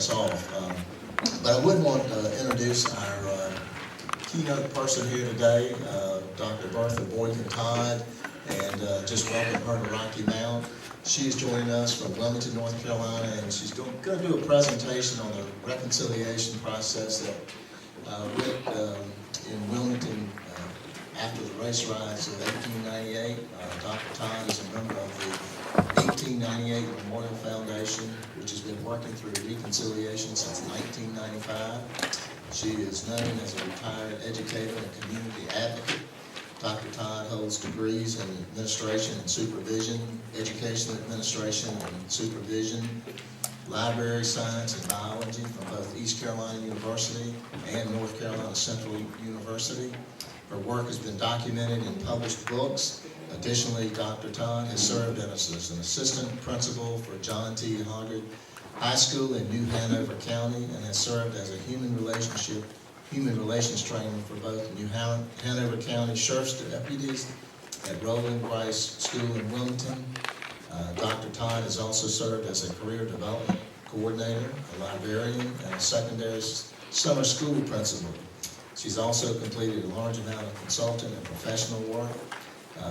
us off. But I would want to introduce our keynote person here today, Dr. Bertha Boykin Todd, and just welcome her to Rocky Mount. She is joining us from Wilmington, North Carolina, and she's going to do a presentation on the reconciliation process that went in Wilmington after the race riots of 1898. Dr. Todd is a member of the 1898 Memorial Foundation, which has been working through reconciliation since 1995. She is known as a retired educator and community advocate. Dr. Todd holds degrees in administration and supervision, education administration and supervision, library science and biology from both East Carolina University and North Carolina Central University. Her work has been documented in published books. Additionally, Dr. Todd has served as an assistant principal for John T. Hoggard High School in New Hanover County and has served as a human relations trainer for both New Hanover County Sheriff's deputies at Roland Rice School in Wilmington. Dr. Todd has also served as a career development coordinator, a librarian, and a secondary summer school principal. She's also completed a large amount of consulting and professional work.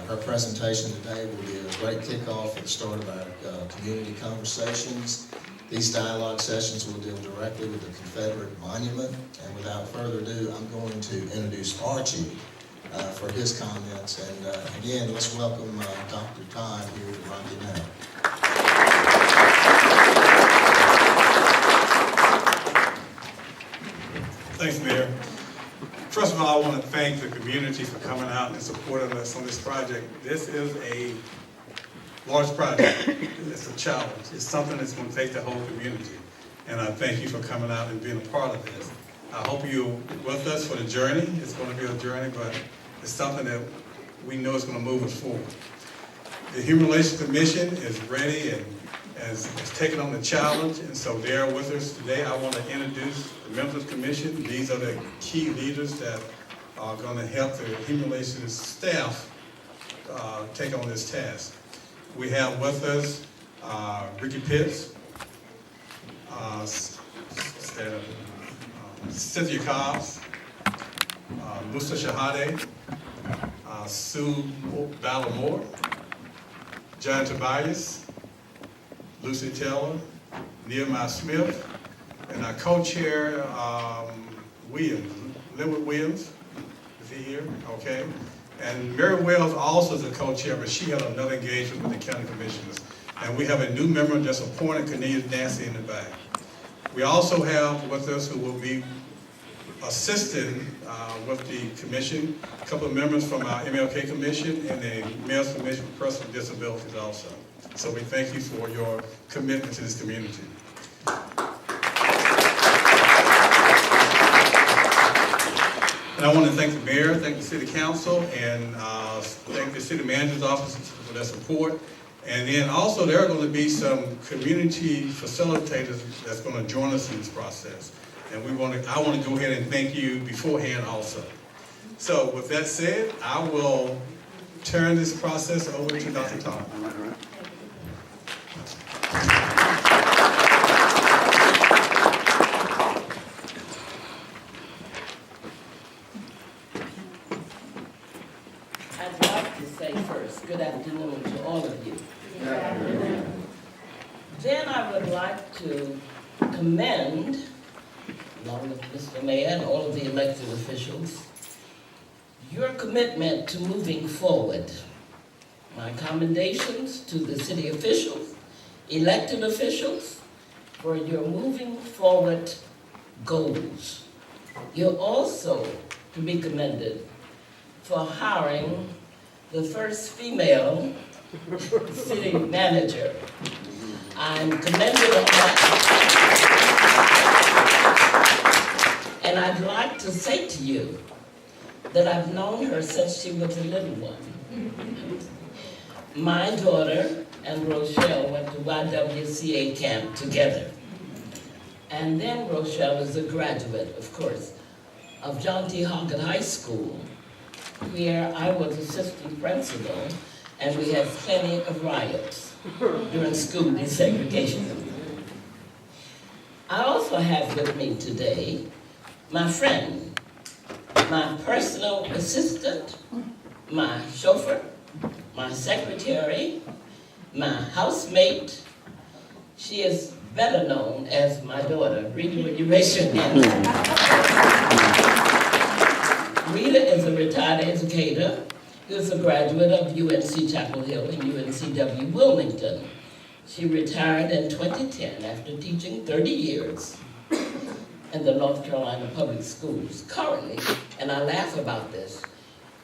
Her presentation today will be a great kickoff at the start of our community conversations. These dialogue sessions will deal directly with the Confederate monument. And without further ado, I'm going to introduce Archie for his comments. And again, let's welcome Dr. Todd here to Rocky Mount. Thanks, Mayor. First of all, I want to thank the community for coming out and supporting us on this project. This is a large project. It's a challenge. It's something that's going to take the whole community. And I thank you for coming out and being a part of this. I hope you're with us for the journey. It's going to be a journey, but it's something that we know is going to move us forward. The Human Relations Commission is ready and has taken on the challenge, and so they're with us today. I want to introduce the members of the commission. These are the key leaders that are going to help the Human Relations staff take on this task. We have with us Ricky Pitts, Cynthia Cobbs, Musa Shahade, Sue Ballamore, John Tobias, Lucy Taylor, Nehemiah Smith, and our co-chair, Linwood Williams. Is he here? Okay. And Mary Wells also is a co-chair, but she had another engagement with the county commissioners. And we have a new member just appointed, Cornelius Nancy, in the back. We also have with us who will be assisting with the commission, a couple of members from our MLK Commission and the Mayor's Commission for Persons with Disabilities also. So we thank you for your commitment to this community. And I want to thank the mayor, thank the city council, and thank the city manager's office for their support. And then also there are going to be some community facilitators that's going to join us in this process. And I want to go ahead and thank you beforehand also. So with that said, I will turn this process over to Dr. Todd. I'd like to say first, good afternoon to all of you. Then I would like to commend, along with Mr. Mayor and all of the elected officials, your commitment to moving forward. My commendations to the city officials, elected officials, for your moving forward goals. You're also to be commended for hiring the first female city manager. I'm commended on that. And I'd like to say to you that I've known her since she was a little one. My daughter and Rochelle went to YWCA camp together. And then Rochelle is a graduate, of course, of John T. Hoggard High School, where I was assistant principal, and we had plenty of riots during school desegregation. I also also have with me today my friend, my personal assistant, my chauffeur, my secretary, my housemate. She is better known as my daughter. Rita, would you raise your hand? Rita is a retired educator who is a graduate of UNC Chapel Hill and UNCW Wilmington. She retired in 2010 after teaching 30 years in the North Carolina public schools. Currently, and I laugh about this,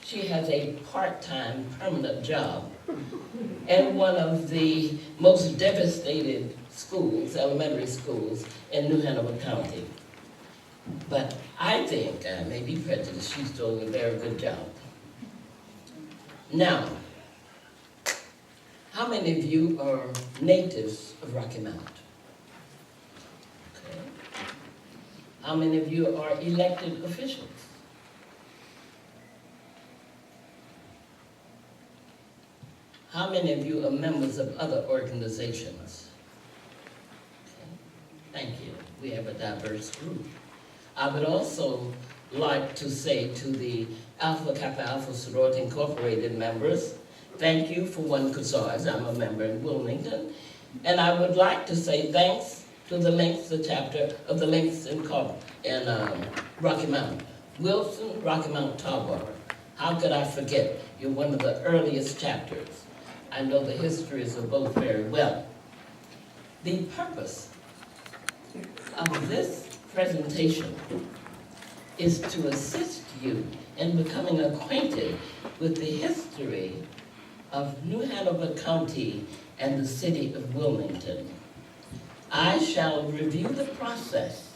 she has a part-time permanent job in one of the most devastated schools, elementary schools, in New Hanover County. But I think, I may be prejudiced, she's doing a very good job. Now, how many of you are natives of Rocky Mount? Okay. How many of you are elected officials? How many of you are members of other organizations? Okay. Thank you. We have a diverse group. I would also like to say to the Alpha Kappa Alpha Sorority Incorporated members, thank you for one Cassars. I'm a member in Wilmington. And I would like to say thanks to the Links, the chapter of the Links in Rocky Mount. Wilson, Rocky Mount, Tarboro. How could I forget? You're one of the earliest chapters. I know the histories of both very well. The purpose of this presentation is to assist you in becoming acquainted with the history of New Hanover County and the city of Wilmington. I shall review the process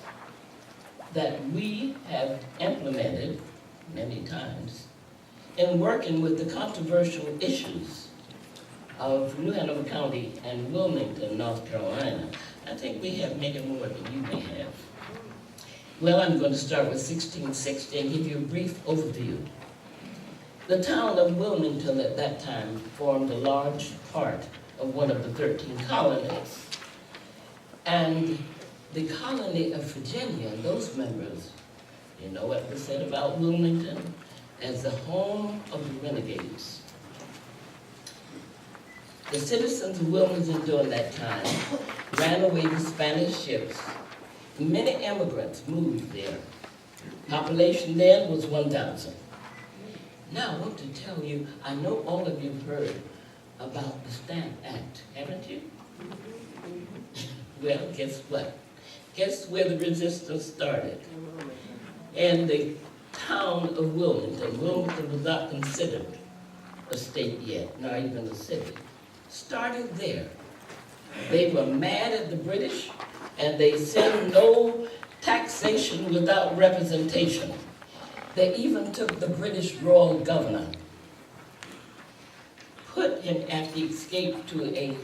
that we have implemented many times in working with the controversial issues of New Hanover County and Wilmington, North Carolina. I think we have many more than you may have. Well, I'm going to start with 1660 and give you a brief overview. The town of Wilmington at that time formed a large part of one of the 13 colonies. And the colony of Virginia and those members, you know what was said about Wilmington as the home of the renegades. The citizens of Wilmington during that time ran away with Spanish ships. Many immigrants moved there. Population then was 1,000. Now I want to tell you, I know all of you heard about the Stamp Act, haven't you? Well, guess what? Guess where the resistance started? In the town of Wilmington. Wilmington was not considered a state yet, nor even a city. Started there. They were mad at the British, and they said no taxation without representation. They even took the British royal governor, put him after he escaped to a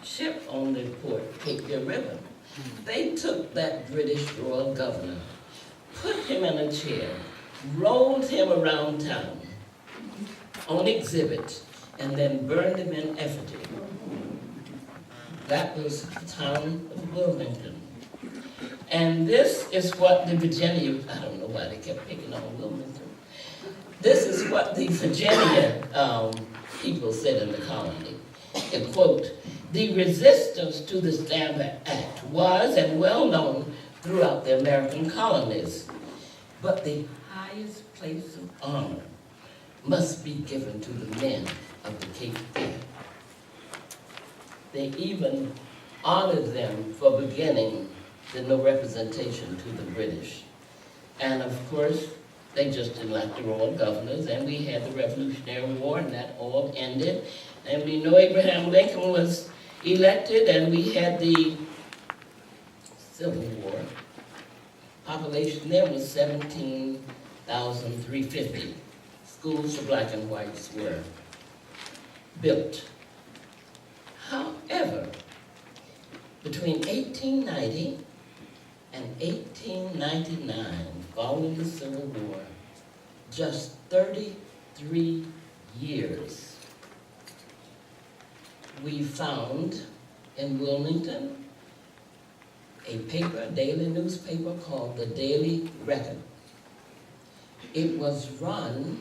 ship on the port, Cape Fear River. They took that British royal governor, put him in a chair, rolled him around town on exhibit, and then burned him in effigy. That was the town of Wilmington. And this is what the Virginia, I don't know why they kept picking on Wilmington. This is what the Virginia people said in the colony. And quote, the resistance to the Stamp Act was and well known throughout the American colonies. But the highest place of honor must be given to the men of the Cape Fear. They even honored them for beginning the no representation to the British. And of course, they just didn't like the royal governors, and we had the Revolutionary War, and that all ended. And we know Abraham Lincoln was elected, and we had the Civil War. Population there was 17,350. Schools for black and whites were built. However, between 1890 and 1899, following the Civil War, just 33 years, we found in Wilmington a paper, a daily newspaper called the Daily Record. It was run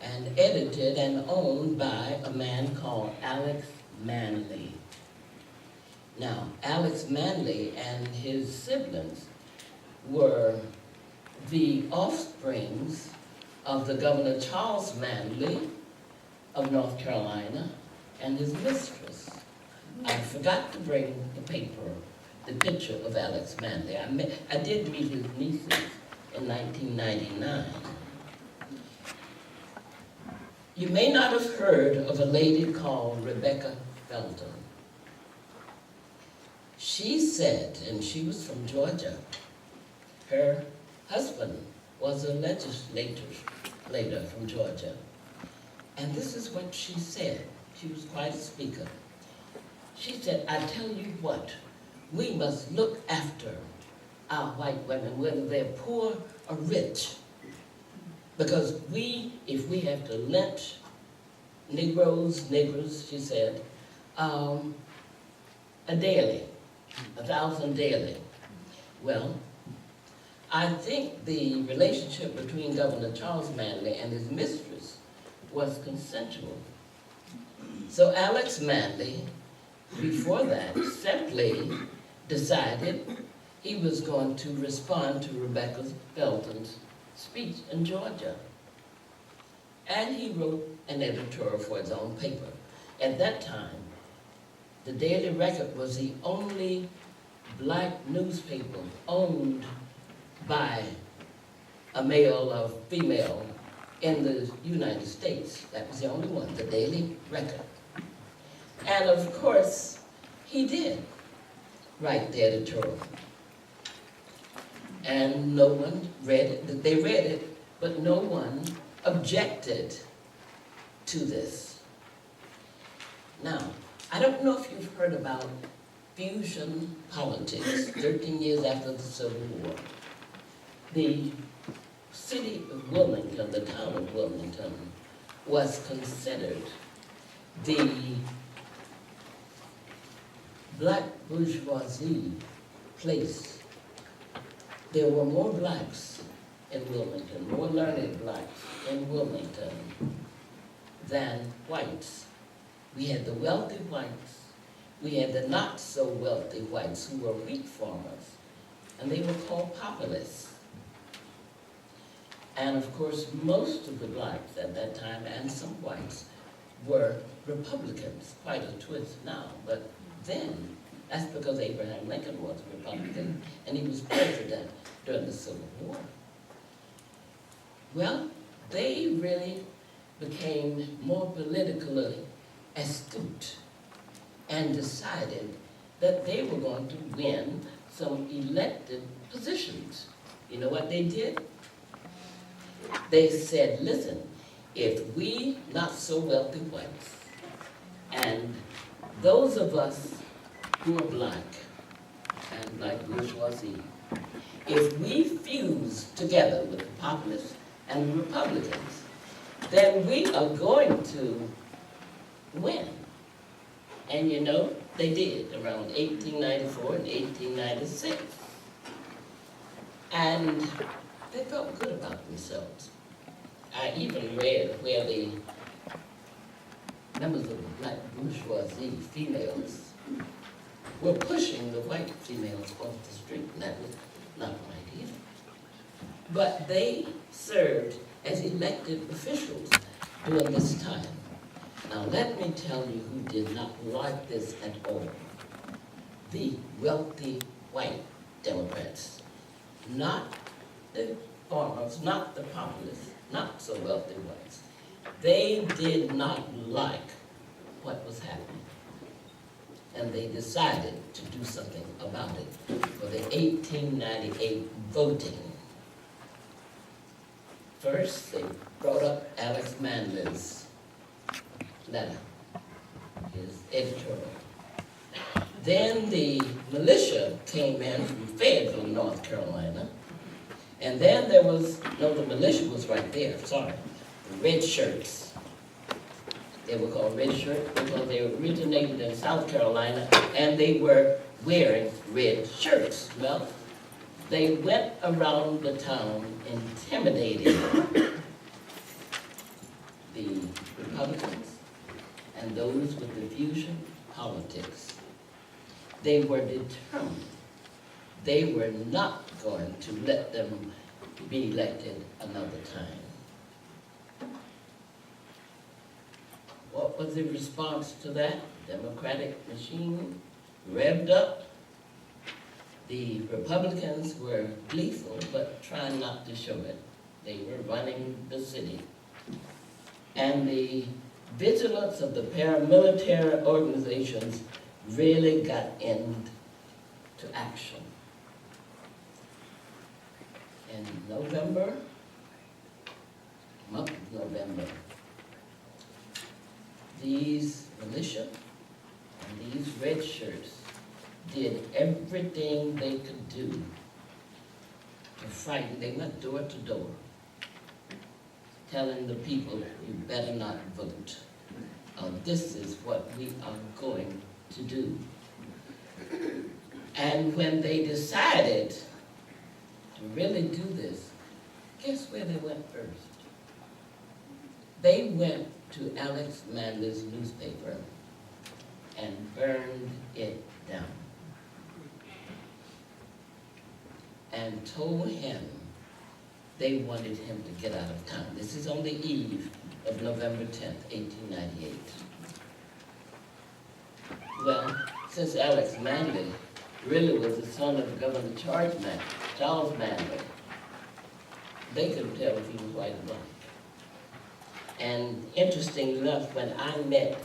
and edited and owned by a man called Alex Manley. Now, Alex Manley and his siblings were the offsprings of the Governor Charles Manley of North Carolina and his mistress. I forgot to bring the picture of Alex Manley. I did meet his nieces in 1999. You may not have heard of a lady called Rebecca Felton. She said, and she was from Georgia, her husband was a legislator from Georgia. And this is what she said. She was quite a speaker. She said, I tell you what, we must look after our white women, whether they're poor or rich. Because if we have to lynch niggers, she said, a daily, 1,000 daily. Well, I think the relationship between Governor Charles Manley and his mistress was consensual. So Alex Manley, before that, simply decided he was going to respond to Rebecca Felton's speech in Georgia. And he wrote an editorial for his own paper. At that time, the Daily Record was the only black newspaper owned by a male or female in the United States. That was the only one, the Daily Record. And of course, he did write the editorial. And no one read it. They read it, but no one objected to this. Now, I don't know if you've heard about fusion politics 13 years after the Civil War. The city of Wilmington, the town of Wilmington, was considered the black bourgeoisie place. There were more blacks in Wilmington, more learned blacks in Wilmington than whites. We had the wealthy whites, we had the not so wealthy whites who were wheat farmers, and they were called populists. And of course, most of the blacks at that time, and some whites, were Republicans. Quite a twist now, but then, that's because Abraham Lincoln was a Republican, and he was president during the Civil War. Well, they really became more politically astute and decided that they were going to win some elected positions. You know what they did? They said, listen, if we not so wealthy whites and those of us who are black and black bourgeoisie, if we fuse together with the populists and the Republicans, then we are going to win. And you know, they did around 1894 and 1896. And they felt good about themselves. I even read where the members of the black bourgeoisie females were pushing the white females off the street, and that was not right either. But they served as elected officials during this time. Now let me tell you who did not like this at all. The wealthy white Democrats, not the farmers, not the populists, not so wealthy whites. They did not like what was happening. And they decided to do something about it for the 1898 voting. First, they brought up Alex Manley's letter, his editorial. Then the militia came in from Fayetteville, North Carolina. And then there was, no, the militia was right there, sorry, the red shirts. They were called red shirts because they originated in South Carolina, and they were wearing red shirts. Well, they went around the town intimidating the Republicans and those with the fusion politics. They were determined. They were not going to let them be elected another time. What was the response to that? Democratic machine revved up. The Republicans were gleeful, but trying not to show it. They were running the city. And the vigilance of the paramilitary organizations really got into action. In November, month of November, these militia and these red shirts did everything they could do to frighten. They went door to door, telling the people, you better not vote. This is what we are going to do. And when they decided to really do this, guess where they went first? They went to Alex Manley's newspaper and burned it down and told him they wanted him to get out of town. This is on the eve of November 10th, 1898. Well, since Alex Manley really was the son of Governor Charles Manley, they couldn't tell if he was white or black. And interesting enough, when I met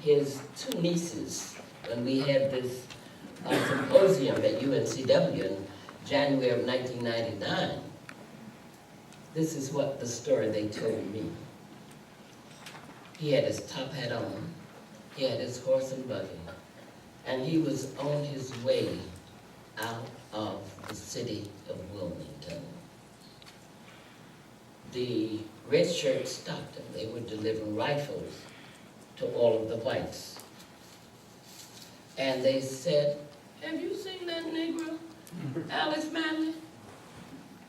his two nieces, when we had this symposium at UNCW in January of 1999, this is what the story they told me. He had his top hat on, he had his horse and buggy, and he was on his way out of the city of Wilmington. The red shirts stopped him. They were delivering rifles to all of the whites. And they said, have you seen that Negro, Alex Manley?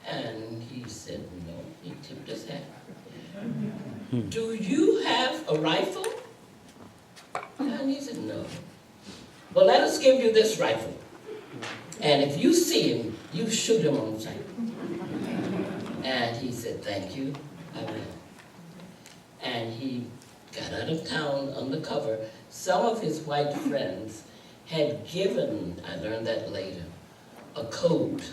And he said, no. He tipped his hat. Do you have a rifle? And he said, no. Well, let us give you this rifle. And if you see him, you shoot him on sight. And he said, thank you, I will. And he got out of town undercover. Some of his white friends had given, I learned that later, a code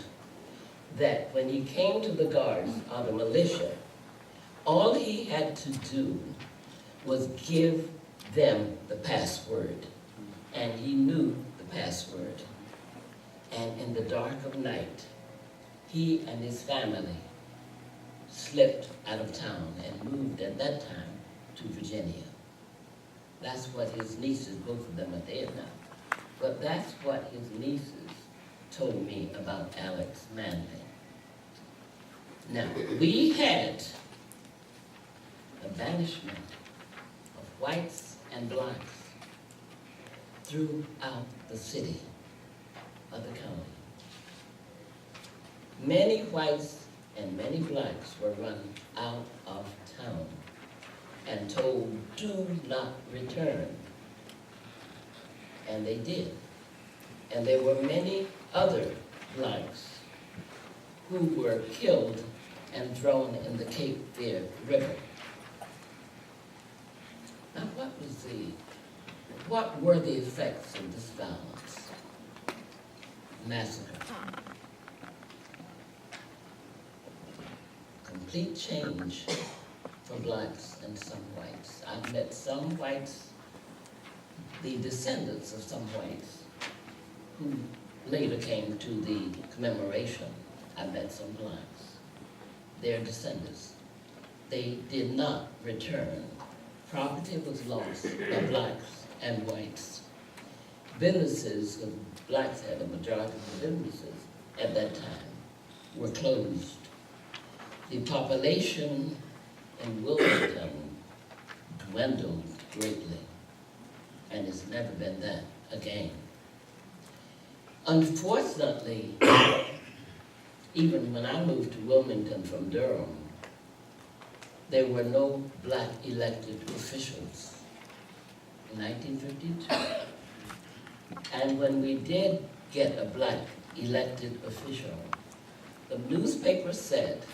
that when he came to the guards or the militia, all he had to do was give them the password. And he knew the password. And in the dark of night, he and his family slipped out of town and moved at that time to Virginia. That's what his nieces, both of them are dead now, but that's what his nieces told me about Alex Manley. Now, we had the banishment of whites and blacks throughout the city of the county. Many whites and many blacks were run out of town and told, do not return. And they did. And there were many other blacks who were killed and thrown in the Cape Fear River. Now, what were the effects of this violence? Massacre. Complete change for blacks and some whites. I've met some whites, the descendants of some whites, who later came to the commemoration. I met some blacks. They're descendants. They did not return. Property was lost by blacks and whites. Businesses, because blacks had a majority of the businesses at that time, were closed. The population in Wilmington dwindled greatly, and it's never been that again. Unfortunately, even when I moved to Wilmington from Durham, there were no black elected officials in 1952. And when we did get a black elected official, the newspaper said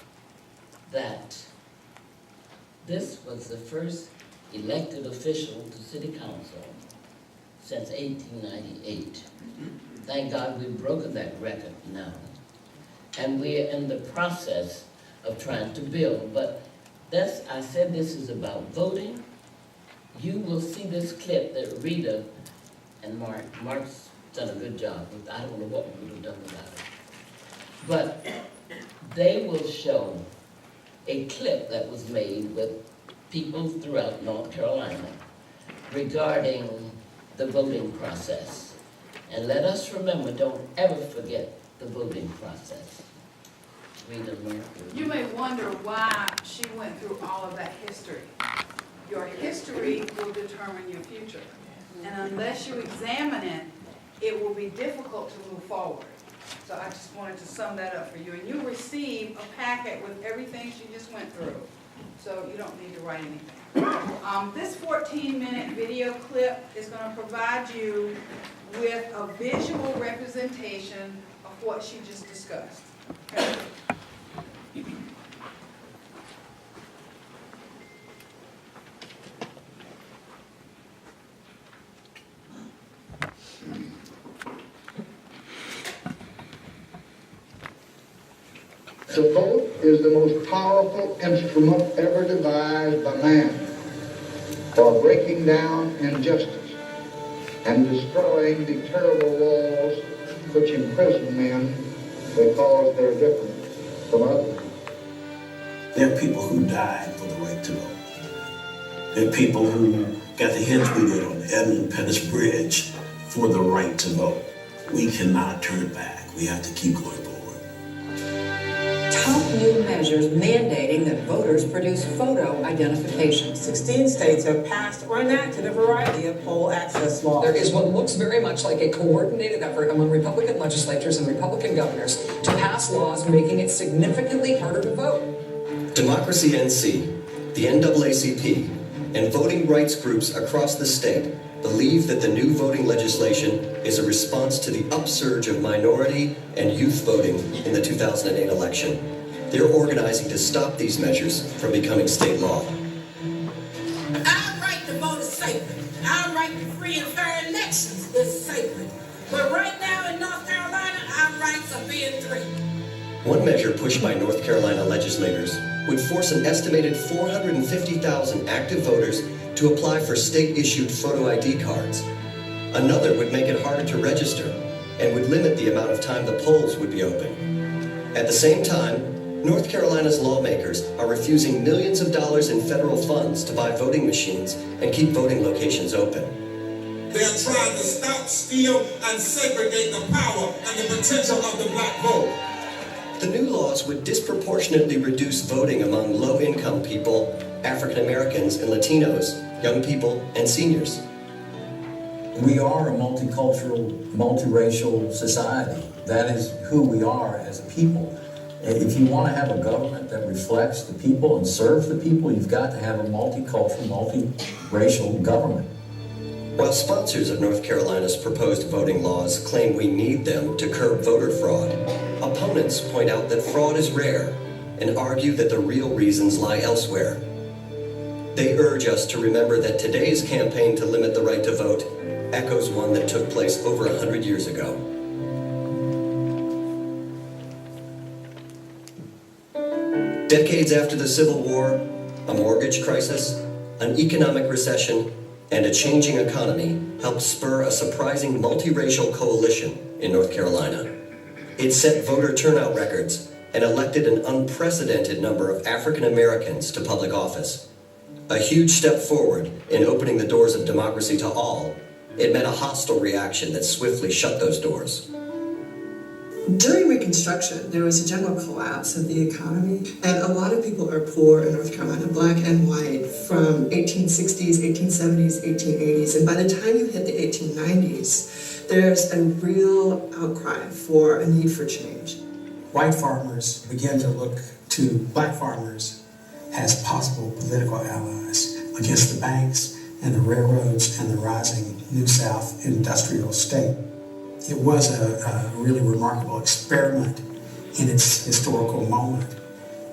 that this was the first elected official to city council since 1898. Thank God we've broken that record now. And we're in the process of trying to build, but I said this is about voting. You will see this clip that Rita and Mark's done a good job with. I don't know what we would have done without it. But they will show a clip that was made with people throughout North Carolina regarding the voting process. And let us remember, don't ever forget the voting process. Rita, Mark. You may wonder why she went through all of that history. Your history will determine your future. And unless you examine it, it will be difficult to move forward. So I just wanted to sum that up for you. And you'll receive a packet with everything she just went through. So you don't need to write anything. This 14-minute video clip is going to provide you with a visual representation of what she just discussed. Okay? The vote is the most powerful instrument ever devised by man for breaking down injustice and destroying the terrible laws which imprison men because they're different from others. There are people who died for the right to vote. There are people who got the heads we did on the Edmund Pettus Bridge for the right to vote. We cannot turn back. We have to keep going forward. Top new measures mandating that voters produce photo identification. 16 states have passed or enacted a variety of poll access laws. There is what looks very much like a coordinated effort among Republican legislatures and Republican governors to pass laws making it significantly harder to vote. Democracy NC, the NAACP, and voting rights groups across the state believe that the new voting legislation is a response to the upsurge of minority and youth voting in the 2008 election. They're organizing to stop these measures from becoming state law. Our right to vote is sacred. Our right to free and fair elections is sacred. But right now in North Carolina, our rights are being threatened. One measure pushed by North Carolina legislators would force an estimated 450,000 active voters to apply for state-issued photo ID cards. Another would make it harder to register and would limit the amount of time the polls would be open. At the same time, North Carolina's lawmakers are refusing millions of dollars in federal funds to buy voting machines and keep voting locations open. They are trying to stop, steal, and segregate the power and the potential of the black vote. The new laws would disproportionately reduce voting among low-income people, African Americans and Latinos, young people, and seniors. We are a multicultural, multiracial society. That is who we are as a people. If you want to have a government that reflects the people and serves the people, you've got to have a multicultural, multiracial government. While sponsors of North Carolina's proposed voting laws claim we need them to curb voter fraud, opponents point out that fraud is rare and argue that the real reasons lie elsewhere. They urge us to remember that today's campaign to limit the right to vote echoes one that took place over 100 years ago. Decades after the Civil War, a mortgage crisis, an economic recession, and a changing economy helped spur a surprising multiracial coalition in North Carolina. It set voter turnout records and elected an unprecedented number of African Americans to public office. A huge step forward in opening the doors of democracy to all, it met a hostile reaction that swiftly shut those doors. During Reconstruction, there was a general collapse of the economy, and a lot of people are poor in North Carolina, black and white, from 1860s, 1870s, 1880s, and by the time you hit the 1890s, There's a real outcry for a need for change. White farmers began to look to black farmers as possible political allies against the banks and the railroads and the rising New South industrial state. It was a really remarkable experiment in its historical moment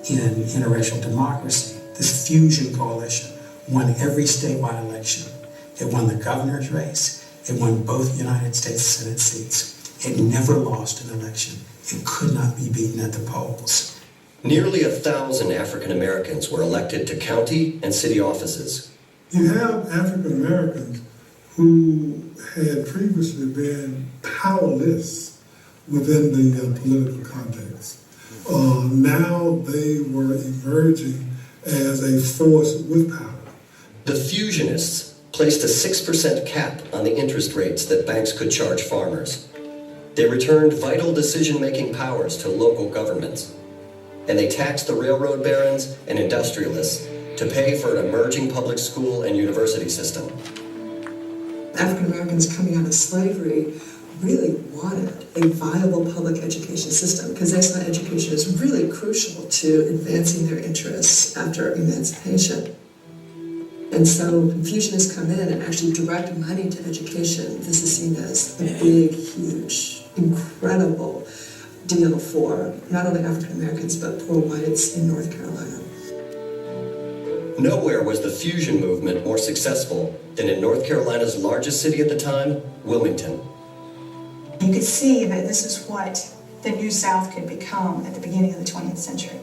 in interracial democracy. This fusion coalition won every statewide election. It won the governor's race. It won both United States Senate seats. It never lost an election. It could not be beaten at the polls. Nearly 1,000 African Americans were elected to county and city offices. You have African Americans who had previously been powerless within the political context. Now they were emerging as a force with power. The Fusionists placed a 6% cap on the interest rates that banks could charge farmers. They returned vital decision-making powers to local governments, and they taxed the railroad barons and industrialists to pay for an emerging public school and university system. African Americans coming out of slavery really wanted a viable public education system because they saw education as really crucial to advancing their interests after emancipation. And so Fusionists come in and actually direct money to education. This is seen as a big, huge, incredible deal for not only African Americans but poor whites in North Carolina. Nowhere was the fusion movement more successful than in North Carolina's largest city at the time, Wilmington. You could see that this is what the New South could become at the beginning of the 20th century.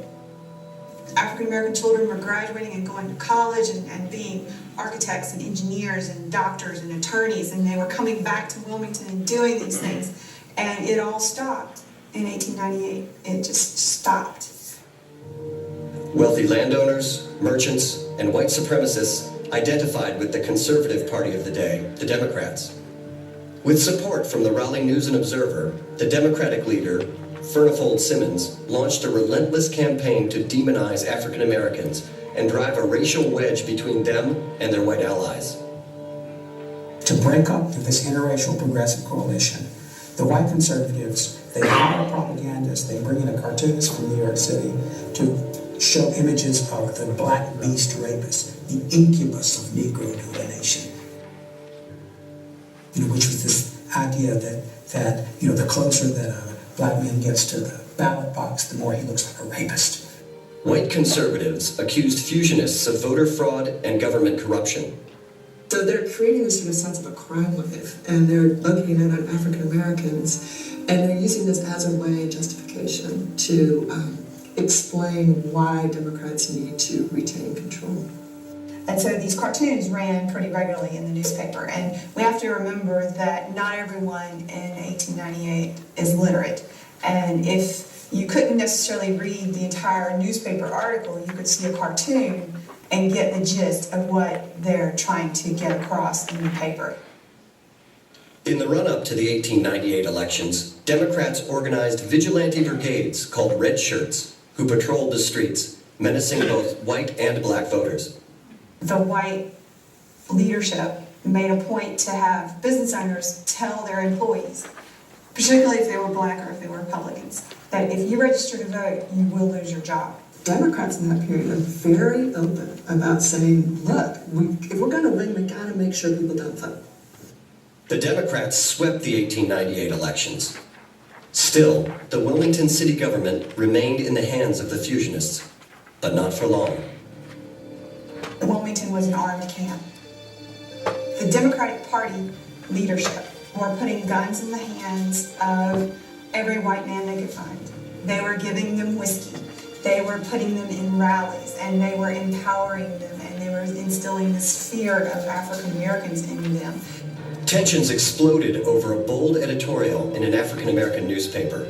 African American children were graduating and going to college and being architects and engineers and doctors and attorneys, and they were coming back to Wilmington and doing these things, and it all stopped in 1898. It just stopped. Wealthy landowners, merchants, and white supremacists identified with the conservative party of the day, the Democrats. With support from the Raleigh News and Observer, the Democratic leader, Furnifold Simmons, launched a relentless campaign to demonize African Americans and drive a racial wedge between them and their white allies. To break up this interracial progressive coalition, the white conservatives, they hire propagandists, they bring in a cartoonist from New York City to show images of the black beast rapist, the incubus of Negro domination. Which was this idea that the closer that a black man gets to the ballot box, the more he looks like a rapist. White conservatives accused Fusionists of voter fraud and government corruption. So they're creating this sort of sense of a crime wave, and they're locating it on African Americans, and they're using this as a way of justification to explain why Democrats need to retain control. And so these cartoons ran pretty regularly in the newspaper. And we have to remember that not everyone in 1898 is literate. And if you couldn't necessarily read the entire newspaper article, you could see a cartoon and get the gist of what they're trying to get across in the paper. In the run-up to the 1898 elections, Democrats organized vigilante brigades called Red Shirts, who patrolled the streets, menacing both white and black voters. The white leadership made a point to have business owners tell their employees, particularly if they were black or if they were Republicans, that if you register to vote, you will lose your job. Democrats in that period are very open about saying, look, if we're going to win, we got to make sure people don't vote. The Democrats swept the 1898 elections. Still, the Wilmington city government remained in the hands of the Fusionists, but not for long. Wilmington was an armed camp. The Democratic Party leadership were putting guns in the hands of every white man they could find. They were giving them whiskey. They were putting them in rallies, and they were empowering them, and they were instilling this fear of African Americans in them. Tensions exploded over a bold editorial in an African American newspaper.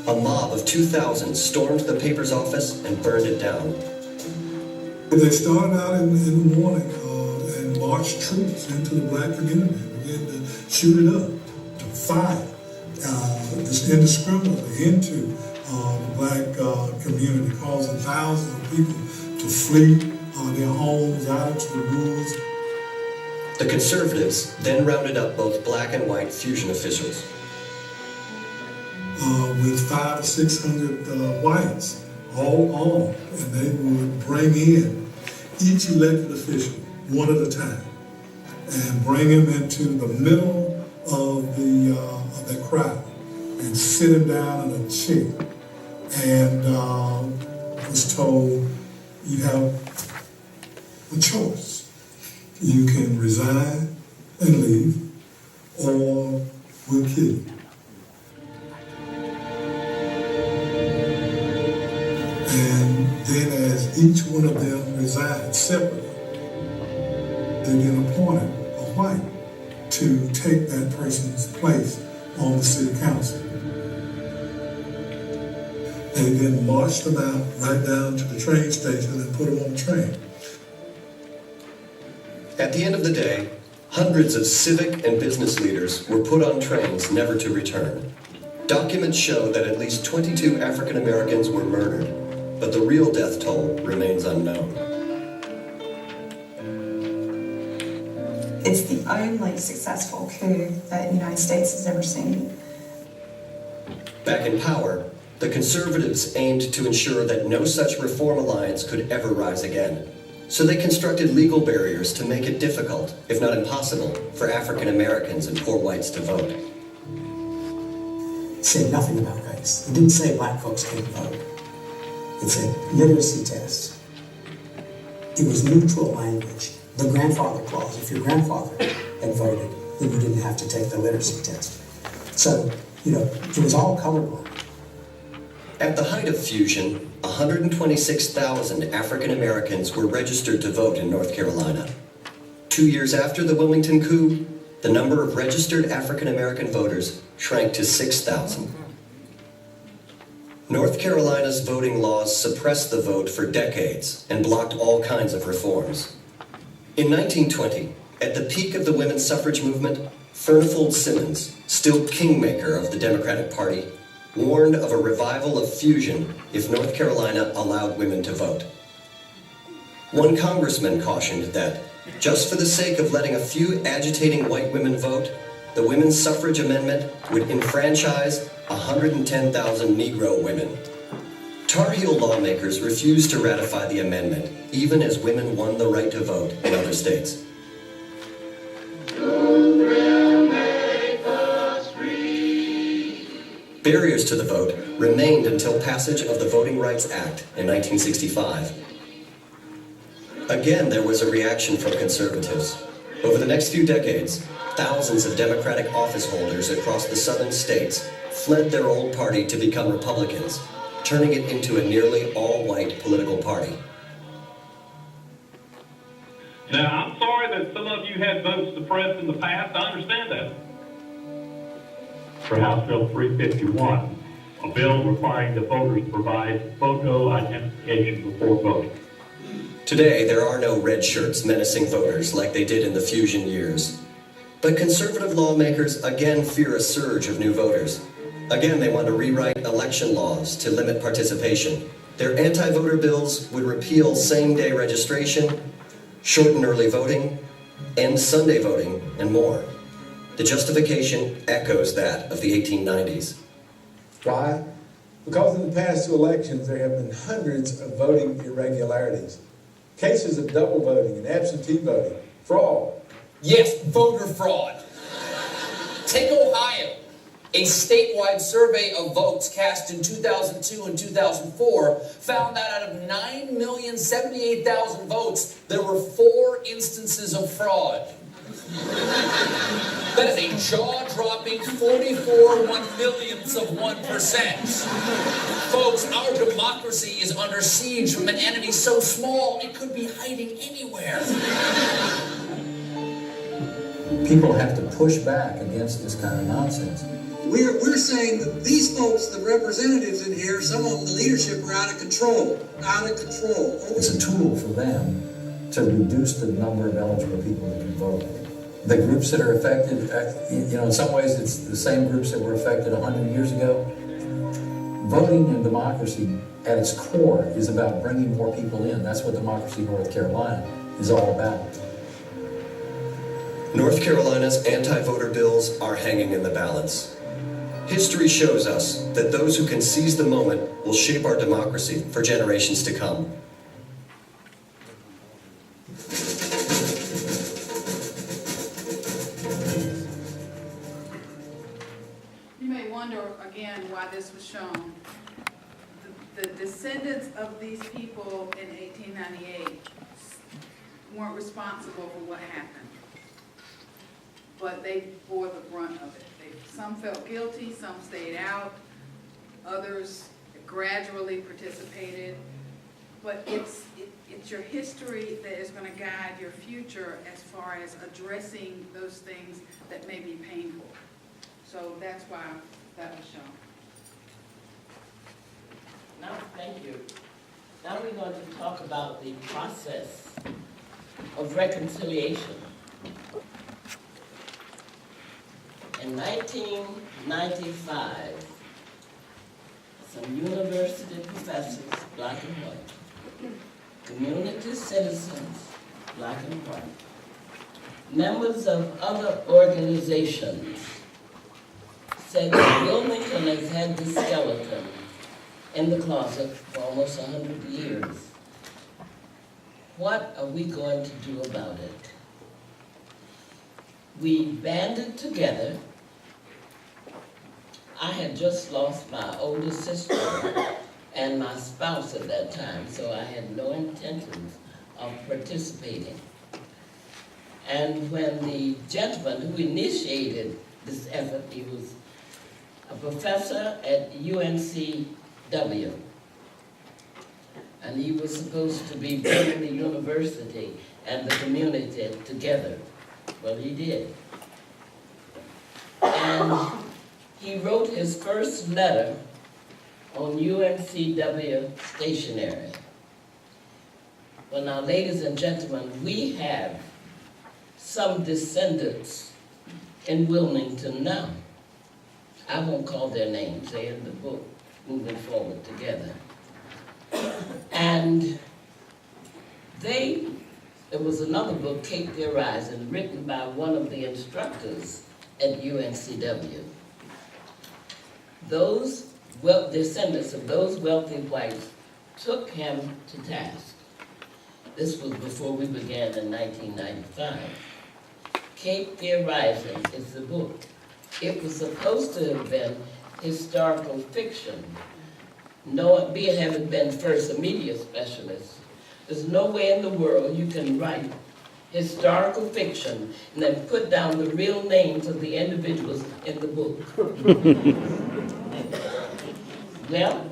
A mob of 2,000 stormed the paper's office and burned it down. They started out in the morning and marched troops into the black community and began to shoot it up, to fire just indiscriminately into the black community, causing thousands of people to flee their homes out into the woods. The conservatives then rounded up both black and white fusion officials. With 500 or 600 whites all on, and they would bring in each elected official one at a time and bring him into the middle of the crowd and sit him down in a chair, and was told, you have a choice. You can resign and leave, or we'll kill you. And then as each one of them resigned separately, they then appointed a white to take that person's place on the city council. They then marched them out right down to the train station and put them on the train. At the end of the day, hundreds of civic and business leaders were put on trains never to return. Documents show that at least 22 African Americans were murdered, but the real death toll remains unknown. It's the only successful coup that the United States has ever seen. Back in power, the conservatives aimed to ensure that no such reform alliance could ever rise again. So they constructed legal barriers to make it difficult, if not impossible, for African Americans and poor whites to vote. It said nothing about race. It didn't say black folks couldn't vote. It said literacy tests. It was neutral language. The grandfather clause, if your grandfather had voted, then you didn't have to take the literacy test. So, it was all colorblind. At the height of fusion, 126,000 African Americans were registered to vote in North Carolina. 2 years after the Wilmington coup, the number of registered African American voters shrank to 6,000. North Carolina's voting laws suppressed the vote for decades and blocked all kinds of reforms. In 1920, at the peak of the women's suffrage movement, Furnifold Simmons, still kingmaker of the Democratic Party, warned of a revival of fusion if North Carolina allowed women to vote. One congressman cautioned that, just for the sake of letting a few agitating white women vote, the women's suffrage amendment would enfranchise 110,000 Negro women. Tar Heel lawmakers refused to ratify the amendment, even as women won the right to vote in other states. Barriers to the vote remained until passage of the Voting Rights Act in 1965. Again, there was a reaction from conservatives. Over the next few decades, thousands of Democratic office holders across the southern states fled their old party to become Republicans, turning it into a nearly all-white political party. Now, I'm sorry that some of you had votes suppressed in the past. I understand that. For House Bill 351, a bill requiring the voters to provide photo identification before voting. Today, there are no red shirts menacing voters like they did in the fusion years. But conservative lawmakers again fear a surge of new voters. Again, they want to rewrite election laws to limit participation. Their anti-voter bills would repeal same-day registration, shorten early voting, end Sunday voting, and more. The justification echoes that of the 1890s. Why? Because in the past two elections, there have been hundreds of voting irregularities. Cases of double voting and absentee voting, fraud. Yes, voter fraud. Take Ohio. A statewide survey of votes cast in 2002 and 2004 found that out of 9,078,000 votes, there were 4 instances of fraud. That is a jaw-dropping 44 1/millionths of 1%. Folks, our democracy is under siege from an enemy so small it could be hiding anywhere. People have to push back against this kind of nonsense. We're saying that these folks, the representatives in here, some of them, the leadership, are out of control. Out of control. It's a tool for them to reduce the number of eligible people that can vote. The groups that are affected, in some ways it's the same groups that were affected 100 years ago. Voting in democracy at its core is about bringing more people in. That's what Democracy North Carolina is all about. North Carolina's anti-voter bills are hanging in the balance. History shows us that those who can seize the moment will shape our democracy for generations to come. You may wonder again why this was shown. The descendants of these people in 1898 weren't responsible for what happened, but they bore the brunt of it. Some felt guilty, some stayed out, others gradually participated, but it's your history that is going to guide your future as far as addressing those things that may be painful. So that's why that was shown. Now, thank you. Now we're going to talk about the process of reconciliation. In 1995, some university professors, black and white, community citizens, black and white, members of other organizations said that Wilmington has had this skeleton in the closet for almost 100 years. What are we going to do about it? We banded together. I had just lost my older sister and my spouse at that time, so I had no intentions of participating. And when the gentleman who initiated this effort, he was a professor at UNCW, and he was supposed to be bringing the university and the community together. Well, he did. And he wrote his first letter on UNCW stationery. Well, now, ladies and gentlemen, we have some descendants in Wilmington now. I won't call their names, they're in the book, Moving Forward Together. And there was another book, Cape Fear Rising, written by one of the instructors at UNCW. Those descendants of those wealthy whites took him to task. This was before we began in 1995. Cape Fear Rising is the book. It was supposed to have been historical fiction. Having been first a media specialist, there's no way in the world you can write historical fiction and then put down the real names of the individuals in the book. Well,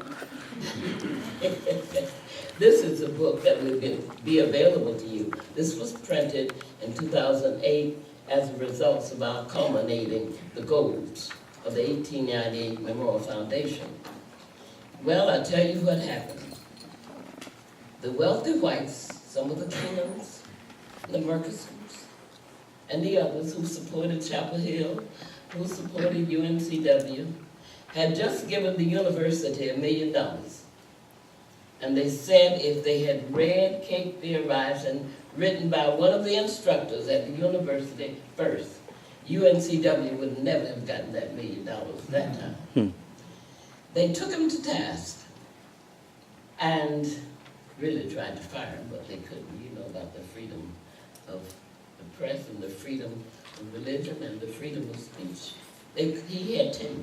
this is a book that will be available to you. This was printed in 2008 as a result of our culminating the goals of the 1898 Memorial Foundation. Well, I tell you what happened. The wealthy whites, some of the Kingdoms, the Murchisons, and the others who supported Chapel Hill, who supported UNCW, had just given the university $1 million. And they said if they had read Cape Fear Rising, written by one of the instructors at the university first, UNCW would never have gotten that $1 million that time. They took him to task and really tried to fire him, but they couldn't. You know about the freedom of the press and the freedom of religion and the freedom of speech. He had tenure,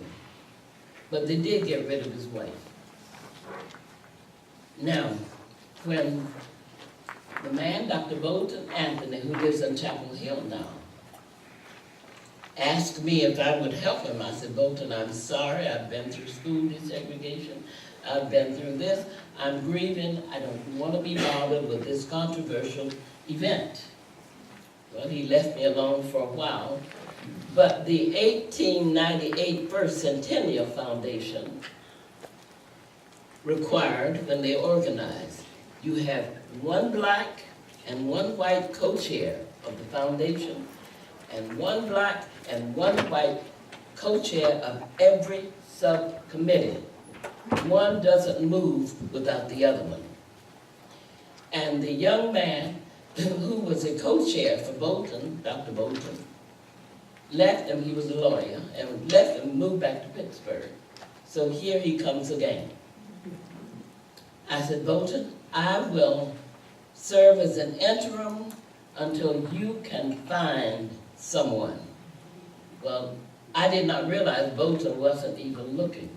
but they did get rid of his wife. Now, when the man, Dr. Bolton Anthony, who lives in Chapel Hill now, asked me if I would help him, I said, Bolton, I'm sorry, I've been through school desegregation, I've been through this, I'm grieving, I don't want to be bothered with this controversial event. Well, he left me alone for a while, but the 1898 First Centennial Foundation required, when they organized, you have one black and one white co-chair of the foundation, and one black and one white co-chair of every subcommittee. One doesn't move without the other one. And the young man who was a co-chair for Bolton, Dr. Bolton, left him, he was a lawyer, and left him, moved back to Pittsburgh. So here he comes again. I said, Bolton, I will serve as an interim until you can find someone. Well, I did not realize Bolton wasn't even looking.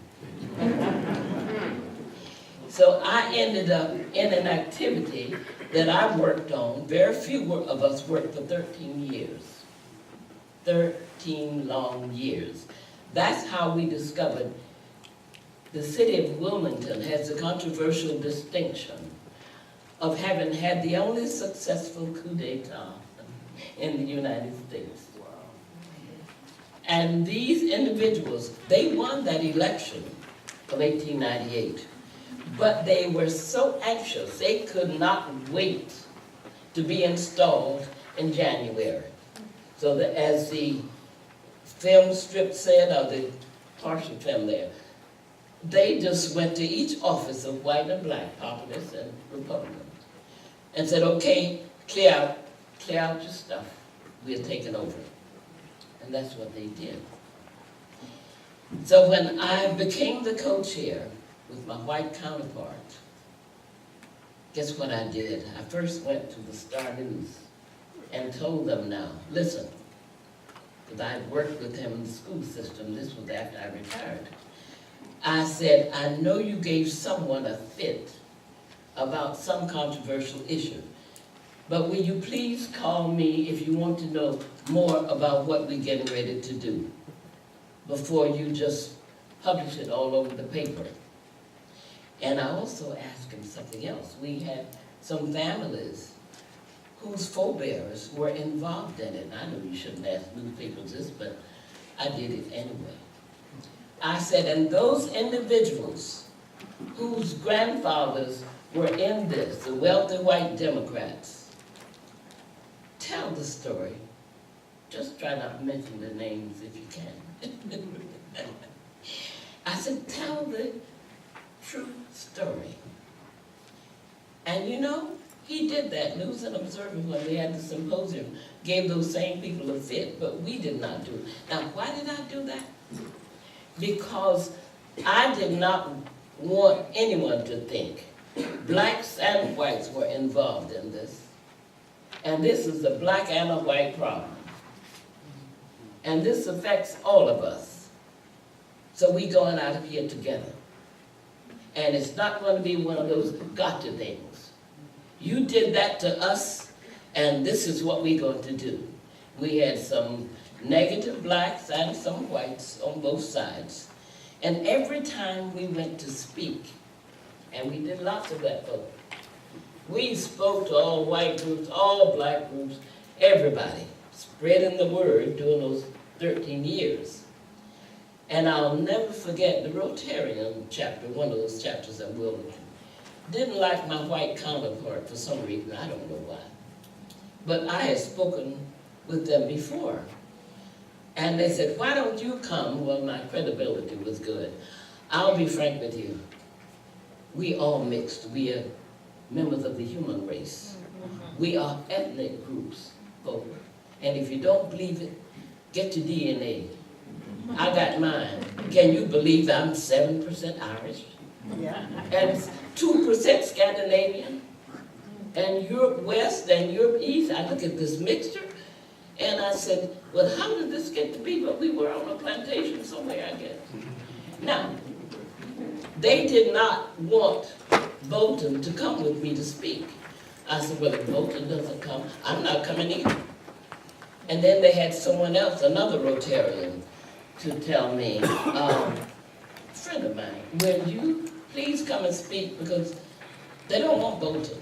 So I ended up in an activity that I worked on. Very few of us worked for 13 years. 13 long years. That's how we discovered the city of Wilmington has the controversial distinction of having had the only successful coup d'etat in the United States. And these individuals, they won that election of 1898, but they were so anxious, they could not wait to be installed in January. So that, as the film strip said, or the partial film there, they just went to each office of white and black, populist and Republican, and said, okay, clear out your stuff. We're taking over. And that's what they did. So when I became the co-chair with my white counterpart, guess what I did? I first went to the Star News and told them now, listen, because I worked with him in the school system, this was after I retired. I said, I know you gave someone a fit about some controversial issue, but will you please call me if you want to know more about what we're getting ready to do before you just publish it all over the paper. And I also asked him something else. We had some families whose forebears were involved in it. I know you shouldn't ask newspapers this, but I did it anyway. I said, and those individuals whose grandfathers were in this, the wealthy white Democrats, tell the story. Just try not to mention the names if you can. I said, tell the true story. And you know, he did that. News and Observer, when we had the symposium, gave those same people a fit, but we did not do it. Now, why did I do that? Because I did not want anyone to think blacks and whites were involved in this. And this is a black and a white problem. And this affects all of us. So we going out of here together. And it's not going to be one of those gotcha things. You did that to us, and this is what we're going to do. We had some negative blacks and some whites on both sides. And every time we went to speak, and we did lots of that, folks, we spoke to all white groups, all black groups, everybody, spreading the word during those 13 years. And I'll never forget the Rotarian chapter, one of those chapters at Wilmington. Didn't like my white counterpart for some reason, I don't know why. But I had spoken with them before. And they said, why don't you come? Well, my credibility was good. I'll be frank with you. We all mixed. We are members of the human race. We are ethnic groups, folks. And if you don't believe it, get your DNA. I got mine. Can you believe I'm 7% Irish? Yeah. And 2% Scandinavian? And Europe West and Europe East? I look at this mixture, and I said, well, how did this get to be? But we were on a plantation somewhere, I guess. Now, they did not want Bolton to come with me to speak. I said, well, if Bolton doesn't come, I'm not coming either. And then they had someone else, another Rotarian, to tell me, a friend of mine, will you please come and speak, because they don't want Bolton.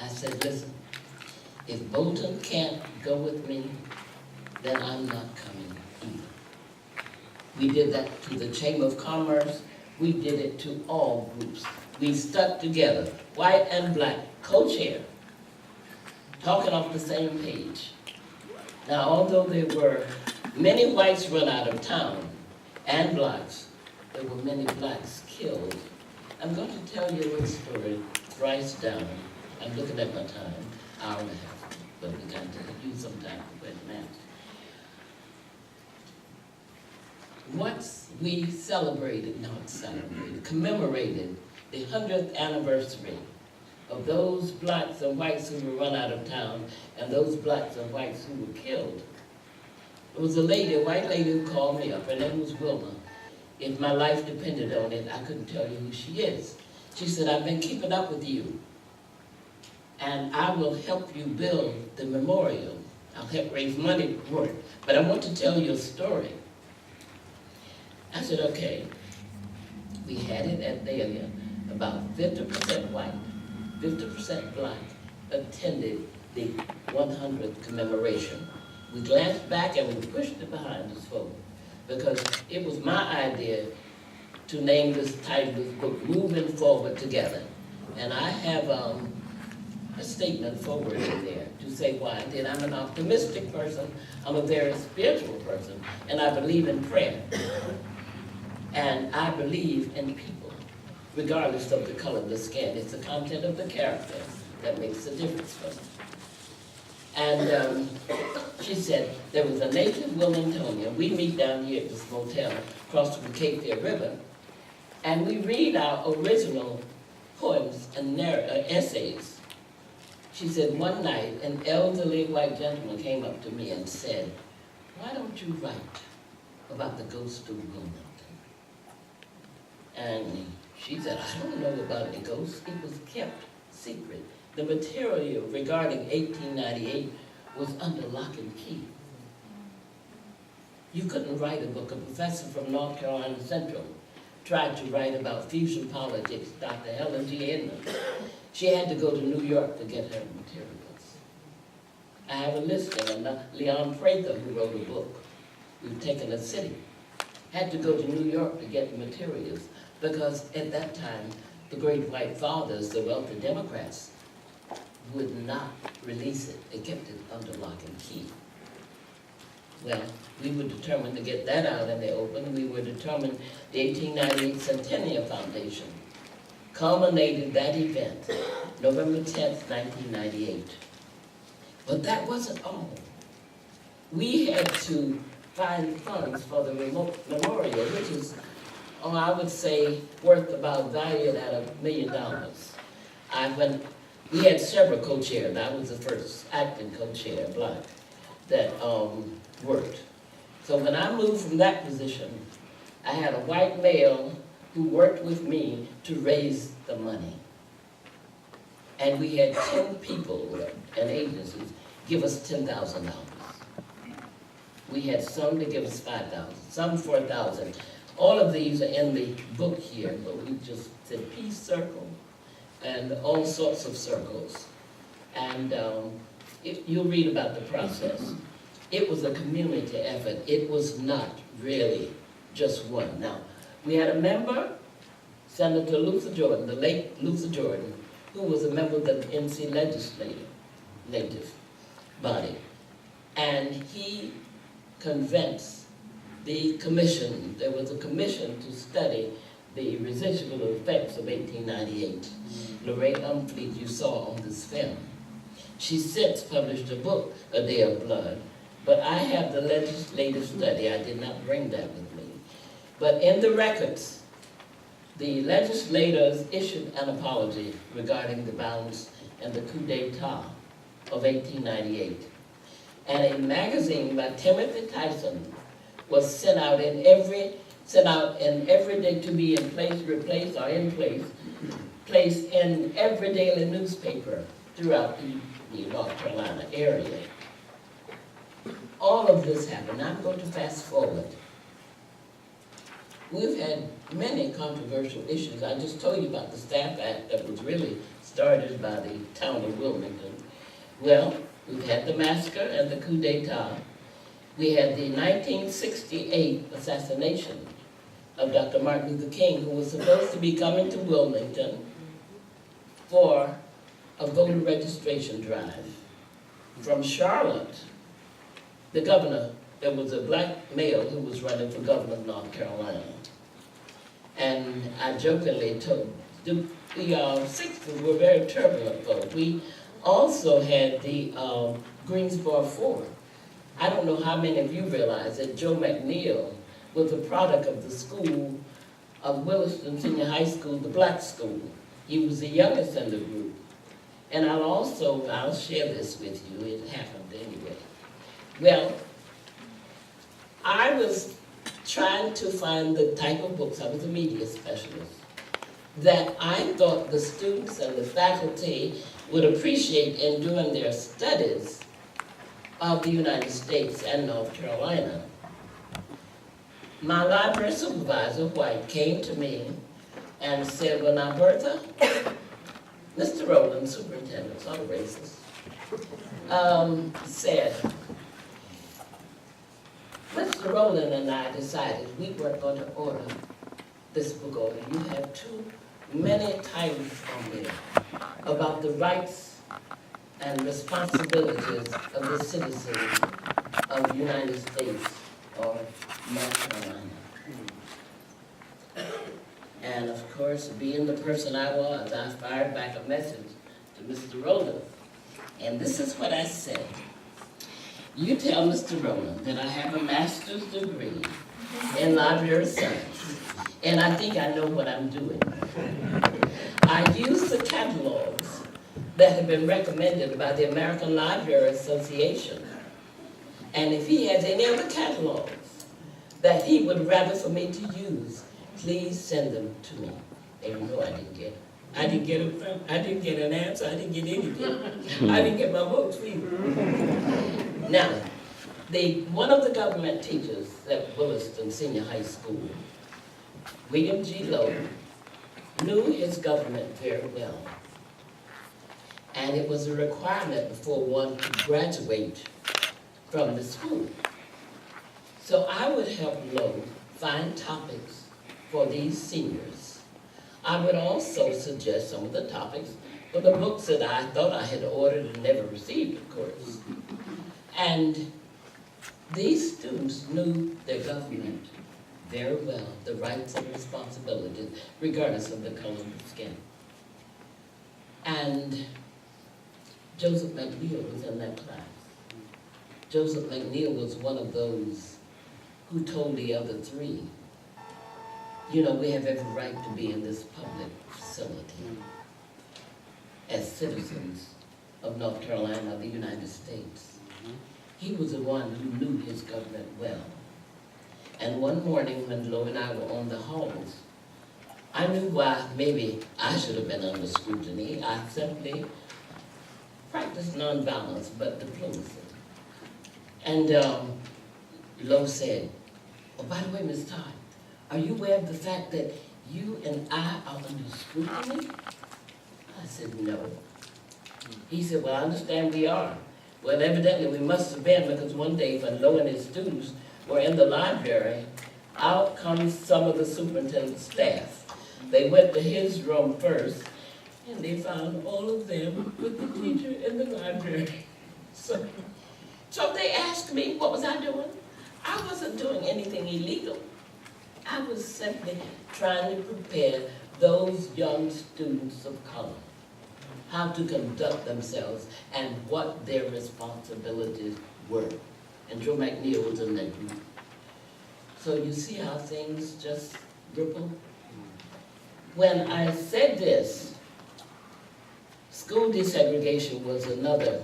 I said, listen, if Bolton can't go with me, then I'm not coming either. We did that to the Chamber of Commerce. We did it to all groups. We stuck together, white and black, co-chair, talking off the same page. Now, although there were many whites run out of town and blacks, there were many blacks killed. I'm going to tell you a story, thrice down. I'm looking at my time. hour and a half, but we got to use some time for it now. Once we commemorated the 100th anniversary of those blacks and whites who were run out of town and those blacks and whites who were killed. There was a lady, a white lady who called me up, her name was Wilma. If my life depended on it, I couldn't tell you who she is. She said, I've been keeping up with you, and I will help you build the memorial. I'll help raise money for it, but I want to tell you a story. I said, okay. We had it at Dahlia, about 50% white, 50% black attended the 100th commemoration. We glanced back and we pushed it behind us forward because it was my idea to name this title of this book, Moving Forward Together. And I have a statement forward in there to say why I did. I'm an optimistic person, I'm a very spiritual person, and I believe in prayer. And I believe in people, regardless of the color of the skin. It's the content of the character that makes the difference for me. And she said, there was a native Wilmingtonian. We meet down here at this motel across from the Cape Fear River, and we read our original poems and essays. She said, one night, an elderly white gentleman came up to me and said, why don't you write about the ghost of Wilmington? And she said, I don't know about the ghost. It was kept secret. The material regarding 1898 was under lock and key. You couldn't write a book. A professor from North Carolina Central tried to write about fusion politics, Dr. Helen G. Edmonds. She had to go to New York to get her materials. I have a listing of Leon Prather, who wrote a book, We've Taken a City. Had to go to New York to get the materials because at that time, the great white fathers, the wealthy Democrats, would not release it. They kept it under lock and key. Well, we were determined to get that out in the open. We were determined the 1898 Centennial Foundation culminated that event, November 10th, 1998. But that wasn't all. We had to find funds for the memorial, which is, I would say, worth about valued at $1 million. We had several co-chairs. I was the first acting co-chair, black, that worked. So when I moved from that position, I had a white male who worked with me to raise the money. And we had 10 people and agencies give us $10,000. We had some to give us $5,000, some $4,000. All of these are in the book here, but we just said peace circle and all sorts of circles. And you'll read about the process. It was a community effort. It was not really just one. Now, we had a member, Senator Luther Jordan, the late Luther Jordan, who was a member of the NC legislative body. And he convinced the commission, there was a commission to study the residual effects of 1898. Lorraine Umfleet, you saw on this film. She since published a book, A Day of Blood, but I have the legislative study. I did not bring that with me. But in the records, the legislators issued an apology regarding the violence and the coup d'etat of 1898. And a magazine by Timothy Tyson was sent out in every day to be in place, replaced, or in place, placed in every daily newspaper throughout the North Carolina area. All of this happened. I'm going to fast forward. We've had many controversial issues. I just told you about the Staff Act that was really started by the town of Wilmington. Well, we've had the massacre and the coup d'etat. We had the 1968 assassination of Dr. Martin Luther King, who was supposed to be coming to Wilmington for a voter registration drive. From Charlotte, the governor, there was a black male who was running for governor of North Carolina. And I jokingly told, the 60s were very turbulent folks. We also had the Greensboro 4. I don't know how many of you realize that Joe McNeil was a product of the school of Williston Senior High School, the black school. He was the youngest in the group. And I'll share this with you, it happened anyway. Well, I was trying to find the type of books, I was a media specialist, that I thought the students and the faculty would appreciate in doing their studies of the United States and North Carolina. My library supervisor, White, came to me and said, well now Bertha, Mr. Rowland, superintendent, so I'm racist, said, Mr. Rowland and I decided we weren't going to order this book order. You have too many titles on there about the rights and responsibilities of the citizens of the United States or North Carolina. And of course, being the person I was, I fired back a message to Mr. Rowland. And this is what I said. You tell Mr. Rowland that I have a master's degree in library science, and I think I know what I'm doing. I use the catalogs that have been recommended by the American Library Association. And if he has any other catalogs that he would rather for me to use, please send them to me. They know I didn't get it. I didn't get an answer, I didn't get anything. I didn't get my books either. Now, one of the government teachers at Williston Senior High School, William G. Lowe, knew his government very well. And it was a requirement before one could graduate from the school. So I would help Lowe find topics for these seniors. I would also suggest some of the topics for the books that I thought I had ordered and never received, of course. And these students knew their government very well, the rights and responsibilities, regardless of the color of the skin. And Joseph McNeil was in that class. Joseph McNeil was one of those who told the other three, you know, we have every right to be in this public facility as citizens of North Carolina, of the United States. He was the one who knew his government well. And one morning when Lo and I were on the halls, I knew why maybe I should have been under scrutiny. I simply practiced nonviolence, but diplomacy. And Lo said, oh, by the way, Ms. Todd, are you aware of the fact that you and I are under scrutiny? I said, no. He said, well, I understand we are. Well, evidently we must have been, because one day when Lo and his students were in the library, out comes some of the superintendent's staff. They went to his room first, and they found all of them with the teacher in the library. So they asked me, what was I doing? I wasn't doing anything illegal. I was simply trying to prepare those young students of color how to conduct themselves and what their responsibilities were. And Joe McNeil was in that group. So you see how things just ripple? When I said this, school desegregation was another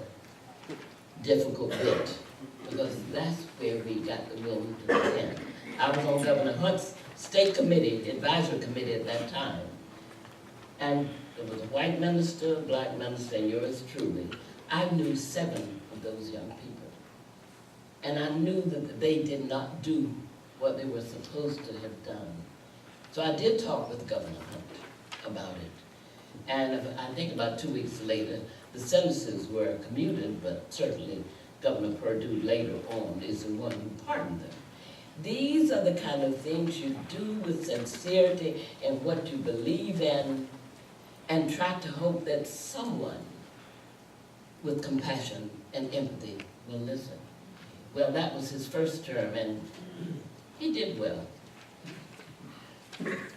difficult bit, because that's where we got the Wilmington in. I was on Governor Hunt's state committee, advisory committee at that time. And there was a white minister, a black minister, and yours truly. I knew 7 of those young people. And I knew that they did not do what they were supposed to have done. So I did talk with Governor Hunt about it. And I think about 2 weeks later, the sentences were commuted, but certainly Governor Perdue later on is the one who pardoned them. These are the kind of things you do with sincerity in what you believe in, and try to hope that someone with compassion and empathy will listen. Well, that was his first term, and he did well.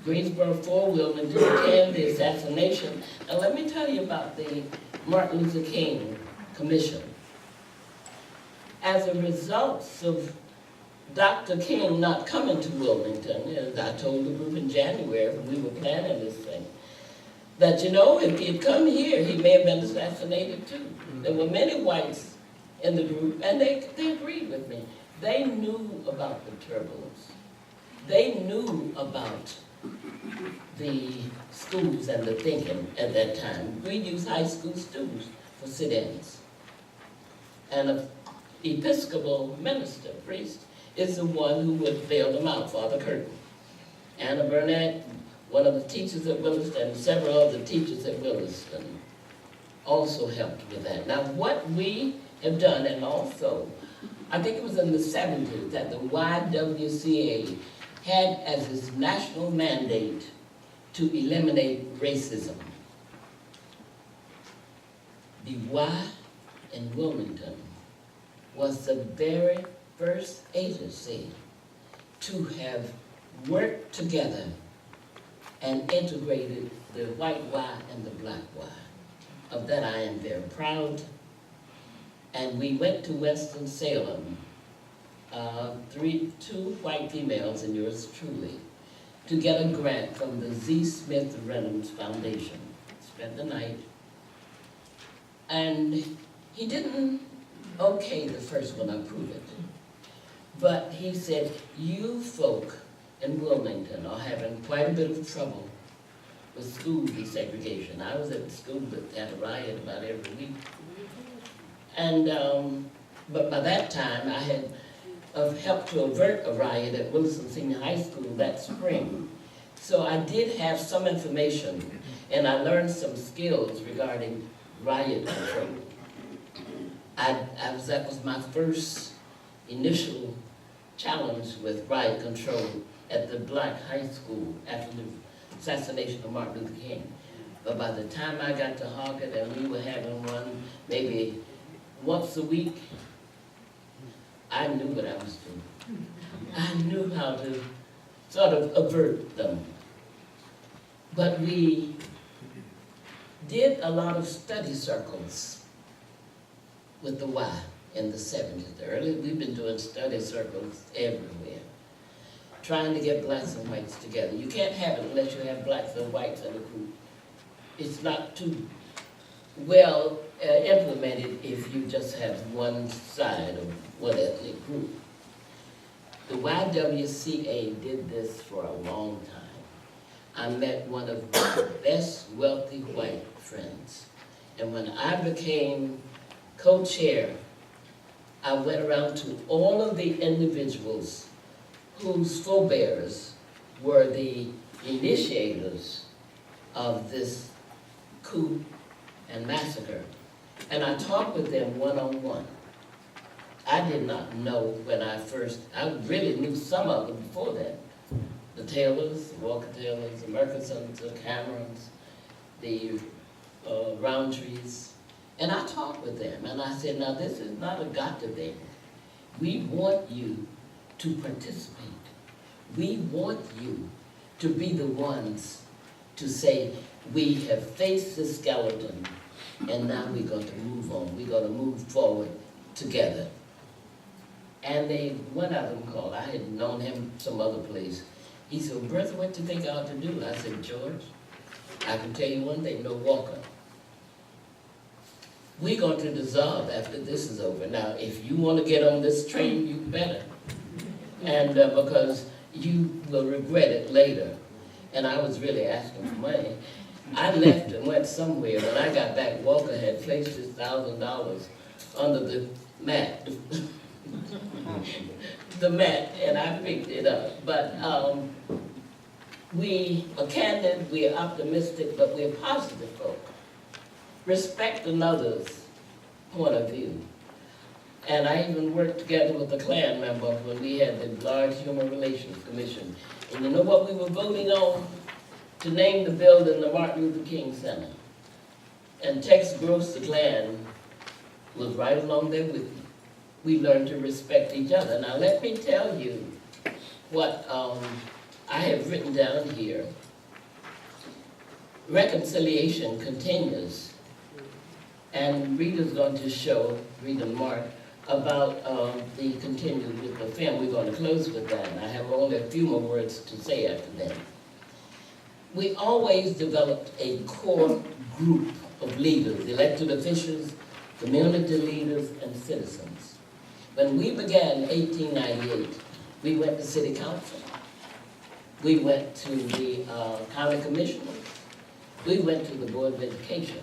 Greensboro 4, Wilmington 10, the assassination. Now let me tell you about the Martin Luther King Commission. As a result of Dr. King not coming to Wilmington, as I told the group in January when we were planning this thing, that, you know, if he had come here, he may have been assassinated too. There were many whites in the group, and they agreed with me. They knew about the turbulence. They knew about the schools and the thinking at that time. We used high school students for sit-ins. And an Episcopal minister, priest, is the one who would bail them out, Father Curtin. Anna Burnett, one of the teachers at Williston, and several other teachers at Williston also helped with that. Now, what we have done, and also, I think it was in the 70s that the YWCA had as its national mandate to eliminate racism. The Y in Wilmington was the very first agency to have worked together and integrated the white Y and the black Y. Of that I am very proud. And we went to Winston-Salem, two white females and yours truly, to get a grant from the Z. Smith Reynolds Foundation. Spent the night. And he didn't okay the first one, approve it. But he said, you folk in Wilmington are having quite a bit of trouble with school desegregation. I was at the school that had a riot about every week. And, but by that time, I had helped to avert a riot at Wilson Senior High School that spring. So I did have some information, and I learned some skills regarding riot control. That was my first initial challenge with riot control at the black high school after the assassination of Martin Luther King. But by the time I got to Harvard and we were having one maybe once a week, I knew what I was doing. I knew how to sort of avert them. But we did a lot of study circles with the Y in the 70s. We've been doing study circles everywhere, trying to get blacks and whites together. You can't have it unless you have blacks and whites in a group. It's not too well implemented if you just have one side of one ethnic group. The YWCA did this for a long time. I met one of my best wealthy white friends. And when I became co-chair, I went around to all of the individuals whose forebears were the initiators of this coup and massacre. And I talked with them one-on-one. I did not know when I really knew some of them before that. The Taylors, the Walker Taylors, the Murchisons, the Camerons, the Roundtrees. And I talked with them, and I said, now this is not a gotcha thing. We want you to participate. We want you to be the ones to say, we have faced the skeleton, and now we're going to move on. We're going to move forward together. And one of them called. I had known him some other place. He said, well, Bertha, what do you think I ought to do? I said, George, I can tell you one thing, no Walker. We're going to dissolve after this is over. Now, if you want to get on this train, you better. And because you will regret it later. And I was really asking for money. I left and went somewhere. When I got back, Walker had placed his $1,000 under the mat. The mat, and I picked it up. But we are candid, we are optimistic, but we're positive folk. Respect another's point of view. And I even worked together with the Klan member when we had the large Human Relations Commission. And you know what we were voting on? To name the building the Martin Luther King Center. And Tex Gross, the Klan, was right along there with me. We learned to respect each other. Now let me tell you what I have written down here. Reconciliation continues And Rita's going to show, Rita Mark, about the continued with the film. We're going to close with that. And I have only a few more words to say after that. We always developed a core group of leaders, elected officials, community leaders, and citizens. When we began in 1898, we went to city council. We went to the county commissioners. We went to the Board of Education.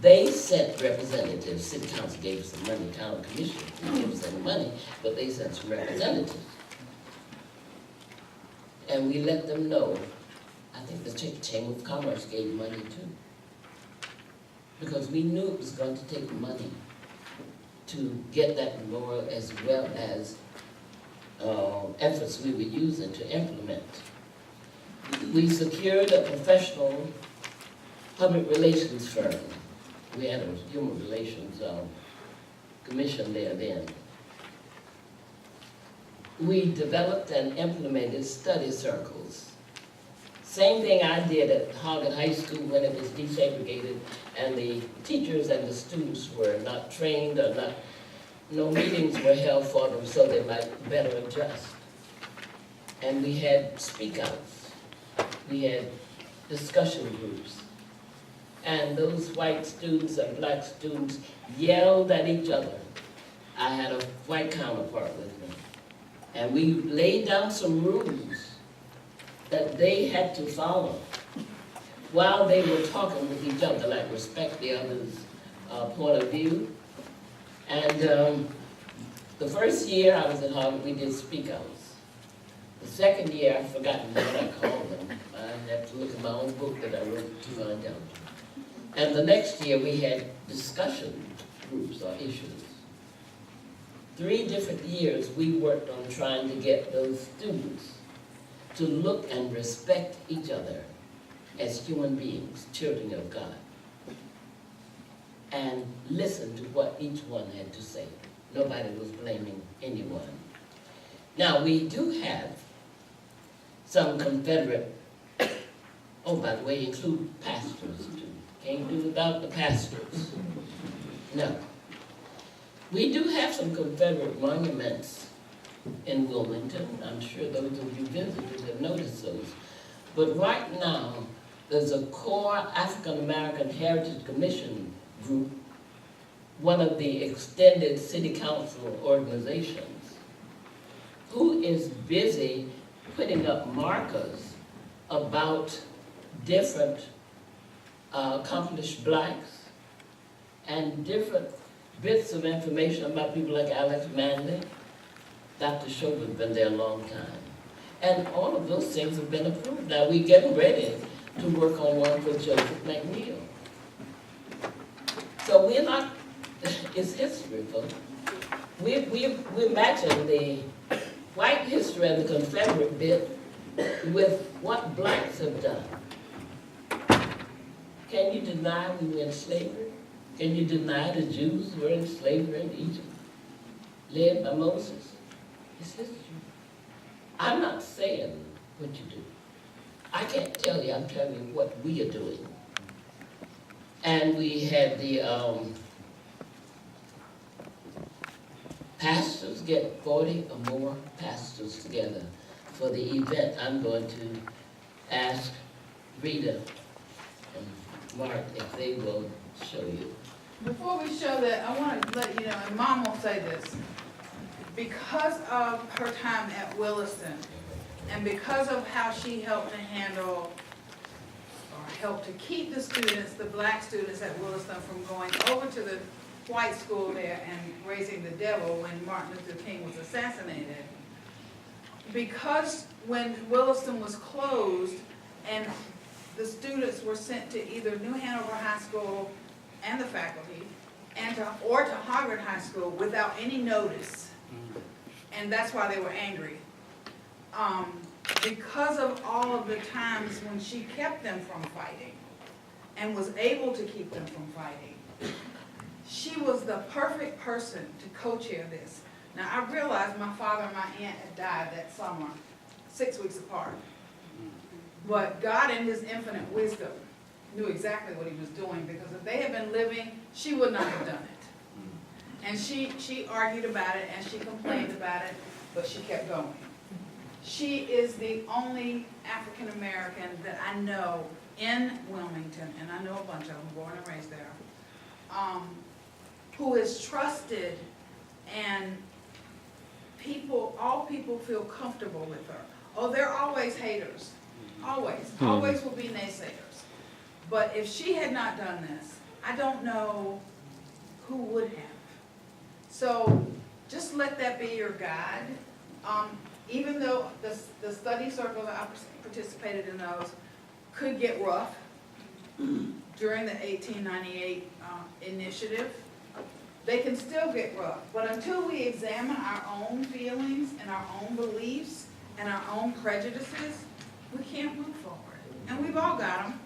They sent representatives. City council gave us some money, county commissioners didn't give us any money, but they sent some representatives. And we let them know. I think the Chamber of Commerce gave money too. Because we knew it was going to take money to get that memorial, as well as efforts we were using to implement. We secured a professional public relations firm. We had a human relations commission there then. We developed and implemented study circles. Same thing I did at Harvard High School when it was desegregated and the teachers and the students were not trained or not, no meetings were held for them so they might better adjust. And we had speak outs. We had discussion groups. And those white students and black students yelled at each other. I had a white counterpart with me. And we laid down some rules that they had to follow while they were talking with each other, like respect the other's point of view. And the first year I was at Harvard, we did speak outs. The second year, I've forgotten what I called them. I have to look at my own book that I wrote to find out. And the next year, we had discussion groups or issues. 3 different years, we worked on trying to get those students to look and respect each other as human beings, children of God, and listen to what each one had to say. Nobody was blaming anyone. Now, we do have some Confederate, oh, by the way, include pastors too. Can't do without the pastors. No. We do have some Confederate monuments in Wilmington. I'm sure those of you visited have noticed those. But right now, there's a core African American Heritage Commission group, one of the extended city council organizations, who is busy putting up markers about different accomplished blacks and different bits of information about people like Alex Manley. Dr. Chauvin's been there a long time. And all of those things have been approved. Now we're getting ready to work on one for Joseph McNeil. So we're not, it's history, folks. We're matching the white history and the Confederate bit with what blacks have done. Can you deny we were in slavery? Can you deny the Jews were in slavery in Egypt, led by Moses? It's history. I'm not saying what you do. I can't tell you, I'm telling you what we are doing. And we had the pastors get 40 or more pastors together for the event. I'm going to ask Rita and Mark if they will show you. Before we show that, I want to let you know, and Mom will say this, because of her time at Williston, and because of how she helped to handle, or helped to keep the students, the black students at Williston, from going over to the white school there and raising the devil when Martin Luther King was assassinated, because when Williston was closed and the students were sent to either New Hanover High School and the faculty, or to Harvard High School without any notice, and that's why they were angry. Because of all of the times when she kept them from fighting and was able to keep them from fighting, she was the perfect person to co-chair this. Now, I realized my father and my aunt had died that summer, 6 weeks apart. But God in His infinite wisdom knew exactly what he was doing, because if they had been living, she would not have done it. And she argued about it and she complained about it, but she kept going. She is the only African American that I know in Wilmington, and I know a bunch of them, born and raised there, who is trusted, and all people feel comfortable with her. Oh, there are always haters, always will be naysayers. But if she had not done this, I don't know who would have. So just let that be your guide. Even though the study circles, I participated in those, could get rough during the 1898 initiative, they can still get rough. But until we examine our own feelings and our own beliefs and our own prejudices, we can't move forward. And we've all got them.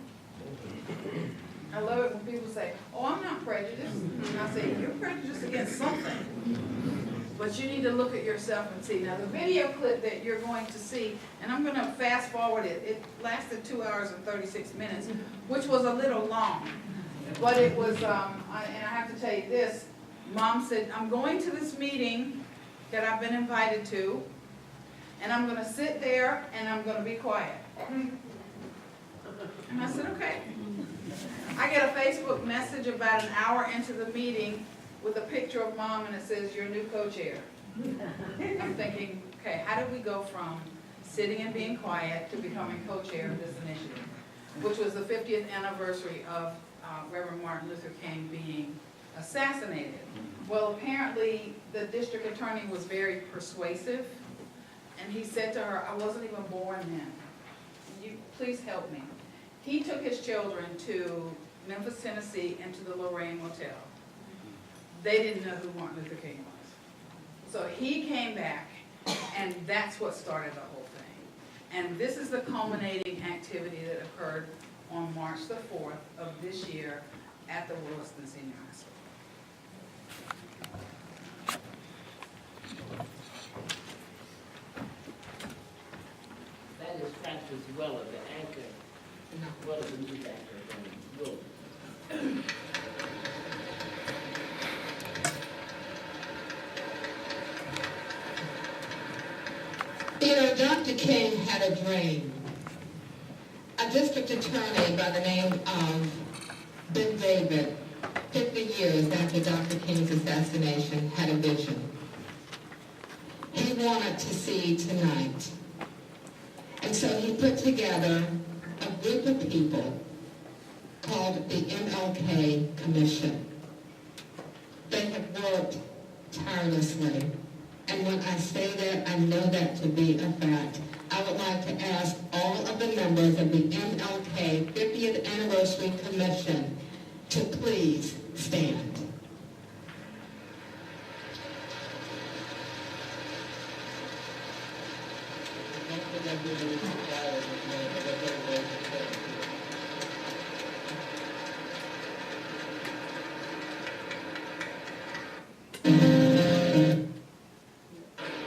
I love it when people say, oh, I'm not prejudiced. And I say, you're prejudiced against something. But you need to look at yourself and see. Now, the video clip that you're going to see, and I'm going to fast forward it. It lasted 2 hours and 36 minutes, which was a little long. But it was, and I have to tell you this, Mom said, I'm going to this meeting that I've been invited to, and I'm going to sit there and I'm going to be quiet. And I said, okay. I get a Facebook message about an hour into the meeting with a picture of Mom, and it says, your new co-chair. I'm thinking, okay, how did we go from sitting and being quiet to becoming co-chair of this initiative, which was the 50th anniversary of Reverend Martin Luther King being assassinated. Well, apparently the district attorney was very persuasive, and he said to her, I wasn't even born then. Please help me. He took his children to Memphis, Tennessee, and to the Lorraine Motel. They didn't know who Martin Luther King was. So he came back, and that's what started the whole thing. And this is the culminating activity that occurred on March the 4th of this year at the Williston Senior High School. That is Francis Weller, the anchor, not Weller, the news anchor from Wilmington. You know, Dr. King had a dream. A district attorney by the name of Ben David, 50 years after Dr. King's assassination, had a vision. He wanted to see tonight. And so he put together a group of people called the MLK Commission. They have worked tirelessly. And when I say that, I know that to be a fact. I would like to ask all of the members of the MLK 50th Anniversary Commission to please stand.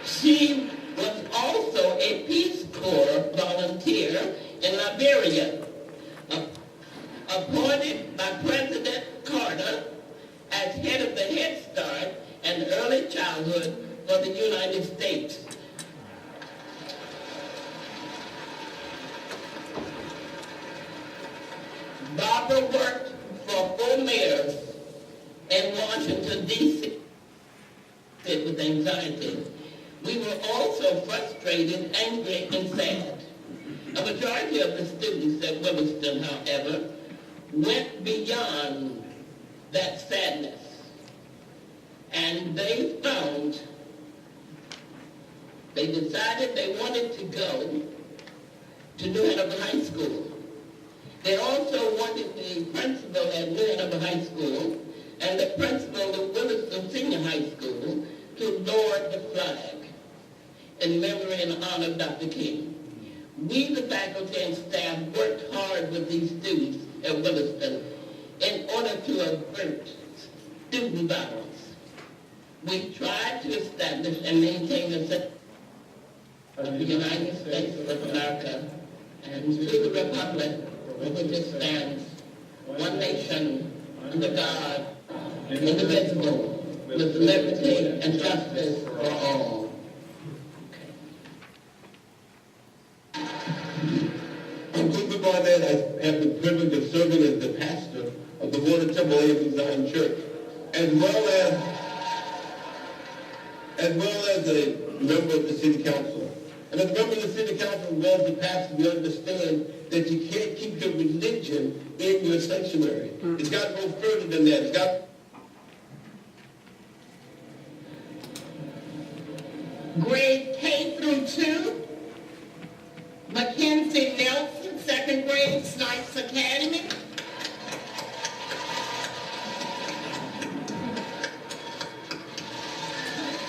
She was also a Peace Corps volunteer in Liberia, appointed by President Carter as head of the Head Start and Early Childhood for the United States. Barbara worked for 4 mayors in Washington, D.C. with anxiety. We were also frustrated, angry, and sad. A majority of the students at Williston, however, went beyond that sadness. And they decided they wanted to go to New Hanover High School. They also wanted the principal at New Hanover High School and the principal of Williston Senior High School to lower the flag in memory and honor of Dr. King. We, the faculty and staff, worked hard with these students at Williston in order to avert student violence. We tried to establish and maintain the system of the United States of America and to the Republic for which it stands, one nation, under God, indivisible, with liberty and justice for all. I'm Cooper Barnett. I have the privilege of serving as the pastor of the Water Temple A Zion Church, as well as a member of the city council. And as a member of the city council, as well as the pastor, we understand that you can't keep your religion in your sanctuary. It's got to go further than that. It's got Grade K through 2, Mackenzie Nelson, second grade, Snipes Academy.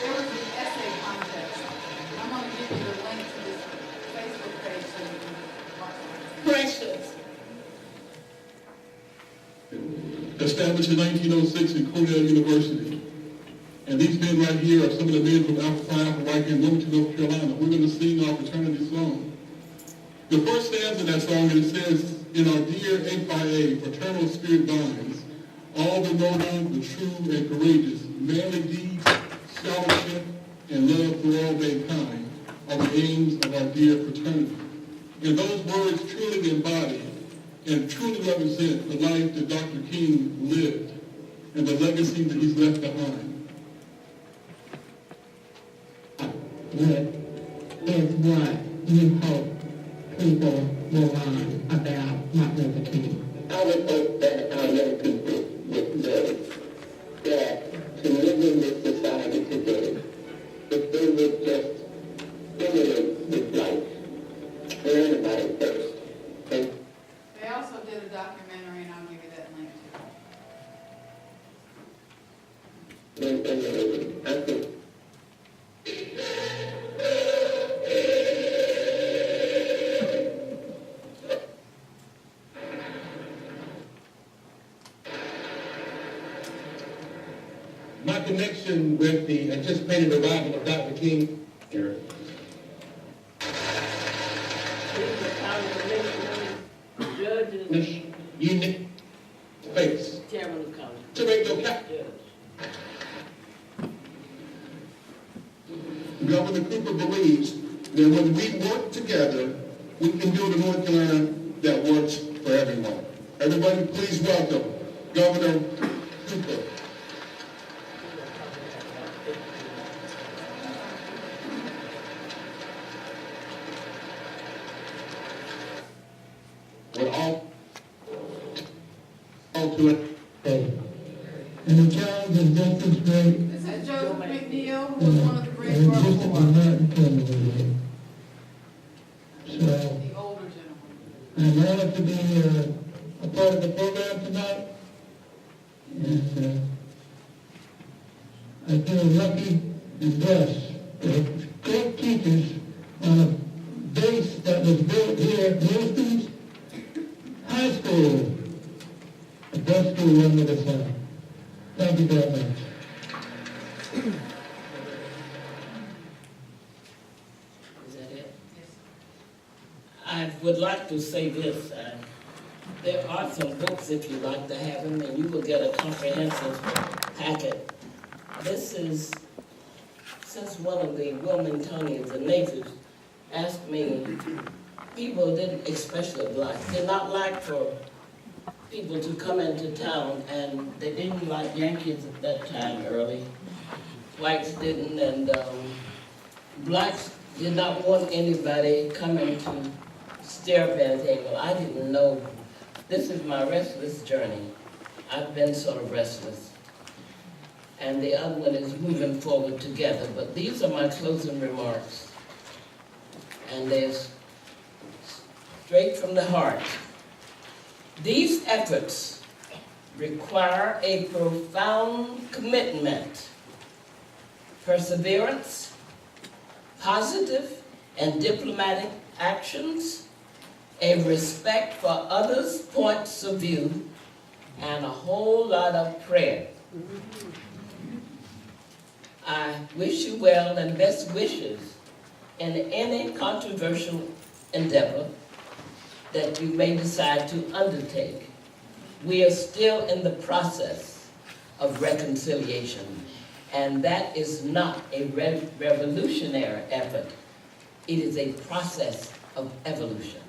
There was an essay contest. I'm going to give you the link to this Facebook page so you can watch it. Precious. established in 1906 at Cornell University. And these men right here are some of the men from Alpha Phi Alpha right here in Wilmington, North Carolina. We're going to sing our fraternity song. The first stanza of that song, and it says, in our dear 8x8 fraternal spirit binds, all the noble, the true, and courageous, manly deeds, scholarship, and love for all mankind are the aims of our dear fraternity. And those words truly embody and truly represent the life that Dr. King lived and the legacy that he's left behind. What is what you hope people will learn about Martin Luther King? I would hope that our young people would know that to live in this society today, if they would just stimulate this life, learn about it first. And They also did a documentary, and I'll give you that link too. I think my connection with the anticipated arrival of Dr. King here. This unique space Chairman of Congress. to make no cap. Governor Cooper believes that when we work together, we can build a North Carolina that works for everyone. Everybody, please welcome Governor Cooper. We're all to it. And the challenge is just as great. This is Joseph McNeil, who was one of the great And world just as wars. American. So, The older gentleman. I'm honored to be a part of the program tonight. And I feel lucky and blessed with great teachers on a base that was built here at Wilson's High School, the best school under the sun. Thank you very much. Is that it? I would like to say this. There are some books, if you'd like to have them, and you will get a comprehensive packet. This is, since one of the Wilmingtonians, the natives, asked me, people didn't, especially blacks, did not like for people to come into town, and they didn't like Yankees at that time early. Whites didn't, and blacks did not want anybody coming to stare up anything. Well, I didn't know. This is my restless journey. I've been sort of restless. And the other one is moving forward together. But these are my closing remarks. And they're straight from the heart. These efforts require a profound commitment, perseverance, positive and diplomatic actions, a respect for others' points of view, and a whole lot of prayer. I wish you well and best wishes in any controversial endeavor that you may decide to undertake. We are still in the process of reconciliation, and that is not a revolutionary effort. It is a process of evolution.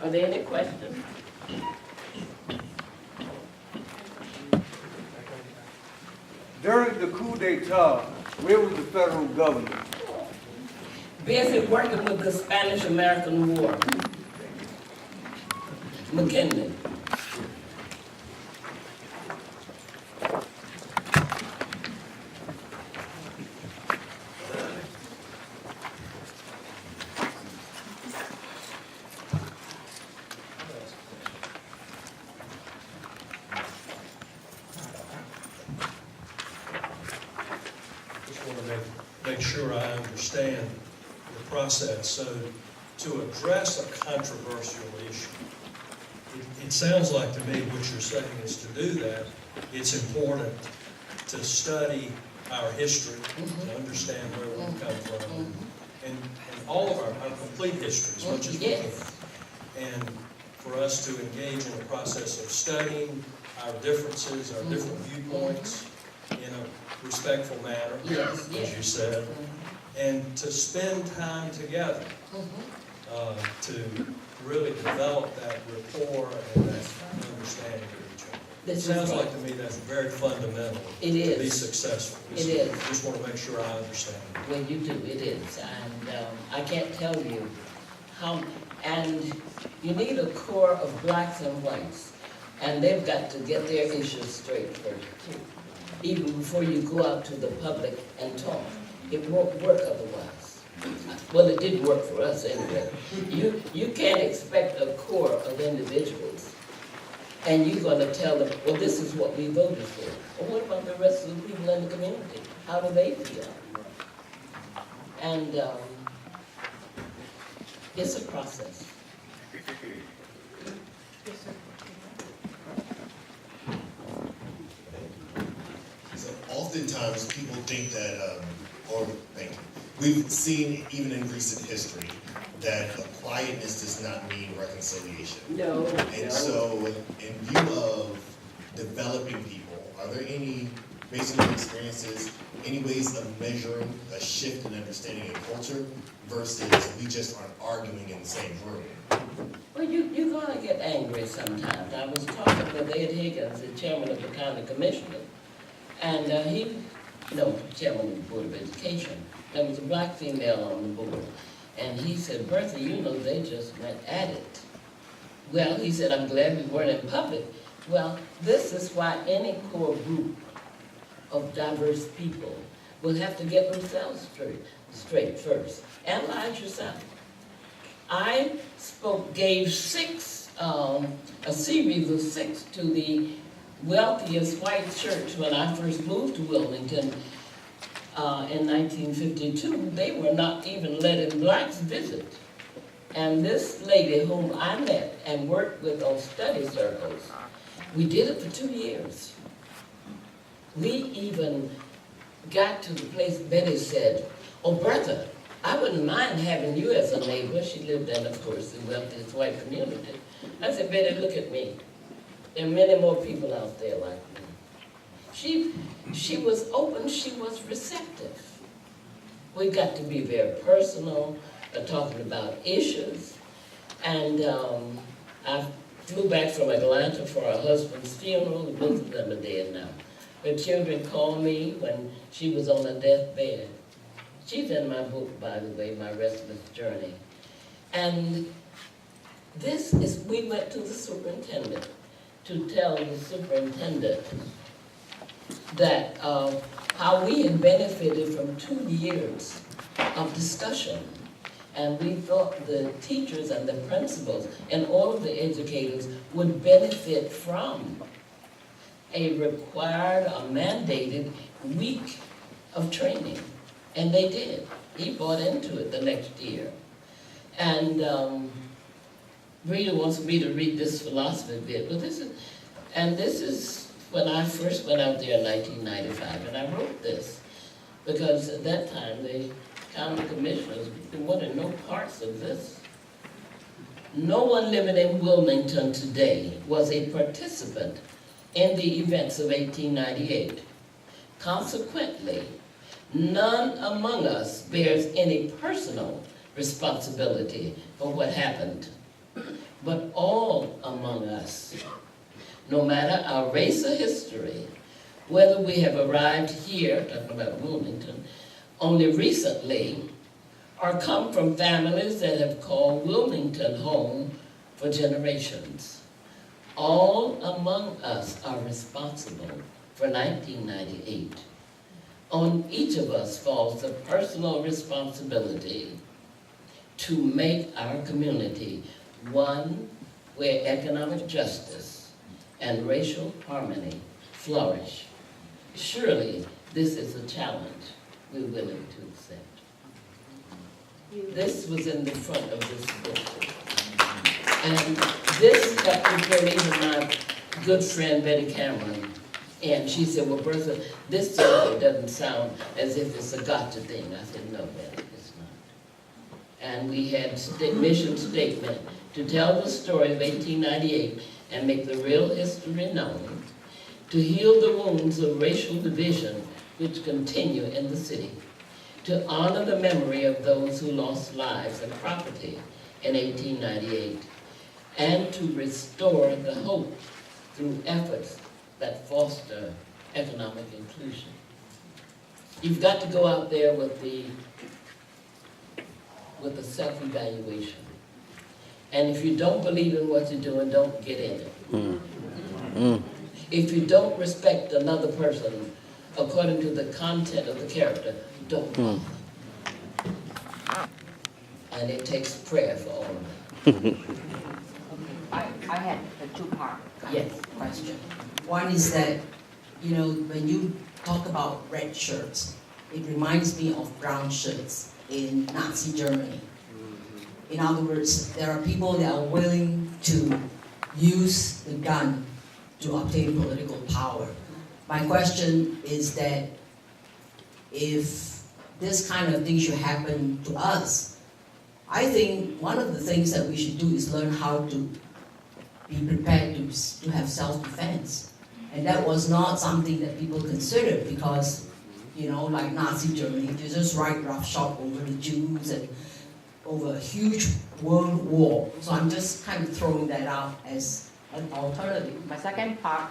Are there any questions? During the coup d'etat, where was the federal government? Busy working with the Spanish-American War. McKinley. Make sure I understand the process. So to address a controversial issue, it sounds like to me what you're saying is to do that, it's important to study our history, to understand where we've come from, and all of our complete history as much as we can. And for us to engage in the process of studying our differences, our different viewpoints in a respectful manner, as you said, and to spend time together to really develop that rapport and that understanding of each other. It sounds like to me that's very fundamental to be successful. It is. I just want to make sure I understand. Well, you do, it is. And I can't tell you how, and you need a core of blacks and whites, and they've got to get their issues straight first, too. Even before you go out to the public and talk. It won't work otherwise. Well, it didn't work for us anyway. You can't expect a core of individuals, and you're going to tell them, well, this is what we voted for. Well, what about the rest of the people in the community? How do they feel? And it's a process. Oftentimes people think that, we've seen even in recent history that quietness does not mean reconciliation. No. And so in view of developing people, are there any, based on your experiences, any ways of measuring a shift in understanding and culture versus we just aren't arguing in the same room? Well, you're going to get angry sometimes. I was talking with Ed Higgins, the chairman of the county commissioners, and chairman of the Board of Education. There was a black female on the board. And he said, Bertha, they just went at it. Well, he said, I'm glad we weren't in public. Well, this is why any core group of diverse people will have to get themselves straight first. Analyze yourself. I gave a series of 6 to the wealthiest white church when I first moved to Wilmington in 1952. They were not even letting blacks visit. And this lady whom I met and worked with on study circles, we did it for 2 years. We even got to the place Betty said, oh, Bertha, I wouldn't mind having you as a neighbor. She lived in, of course, the wealthiest white community. I said, Betty, look at me. There are many more people out there like me. She was open, she was receptive. We got to be very personal, talking about issues. And I flew back from Atlanta for her husband's funeral. Both of them are dead now. Her children called me when she was on her deathbed. She's in my book, by the way, My Restless Journey. And we went to the superintendent to tell the superintendent that how we had benefited from 2 years of discussion. And we thought the teachers and the principals and all of the educators would benefit from a required or mandated week of training. And they did. He bought into it the next year. And Rita wants me to read this philosophy bit, but this is when I first went out there in 1995, and I wrote this because at that time the county commissioners wanted no parts of this. No one living in Wilmington today was a participant in the events of 1898. Consequently, none among us bears any personal responsibility for what happened. But all among us, no matter our race or history, whether we have arrived here, talking about Wilmington, only recently, or come from families that have called Wilmington home for generations, all among us are responsible for 1998. On each of us falls the personal responsibility to make our community one where economic justice and racial harmony flourish. Surely this is a challenge we're willing to accept. This was in the front of this book. And this got prepared even my good friend Betty Cameron. And she said, well, Bertha, this doesn't sound as if it's a gotcha thing. I said, no, Betty, it's not. And we had mission statement to tell the story of 1898 and make the real history known, to heal the wounds of racial division which continue in the city, to honor the memory of those who lost lives and property in 1898, and to restore the hope through efforts that foster economic inclusion. You've got to go out there with the self-evaluation. And if you don't believe in what you're doing, don't get in it. If you don't respect another person according to the content of the character, don't bother. And it takes prayer for all of that. I had a two-part question. One is that, you know, when you talk about red shirts, it reminds me of brown shirts in Nazi Germany. In other words, there are people that are willing to use the gun to obtain political power. My question is that if this kind of thing should happen to us, I think one of the things that we should do is learn how to be prepared to have self-defense. And that was not something that people considered because, you know, like Nazi Germany, they just write roughshod over the Jews and over a huge world war. So I'm just kind of throwing that out as an alternative. My second part,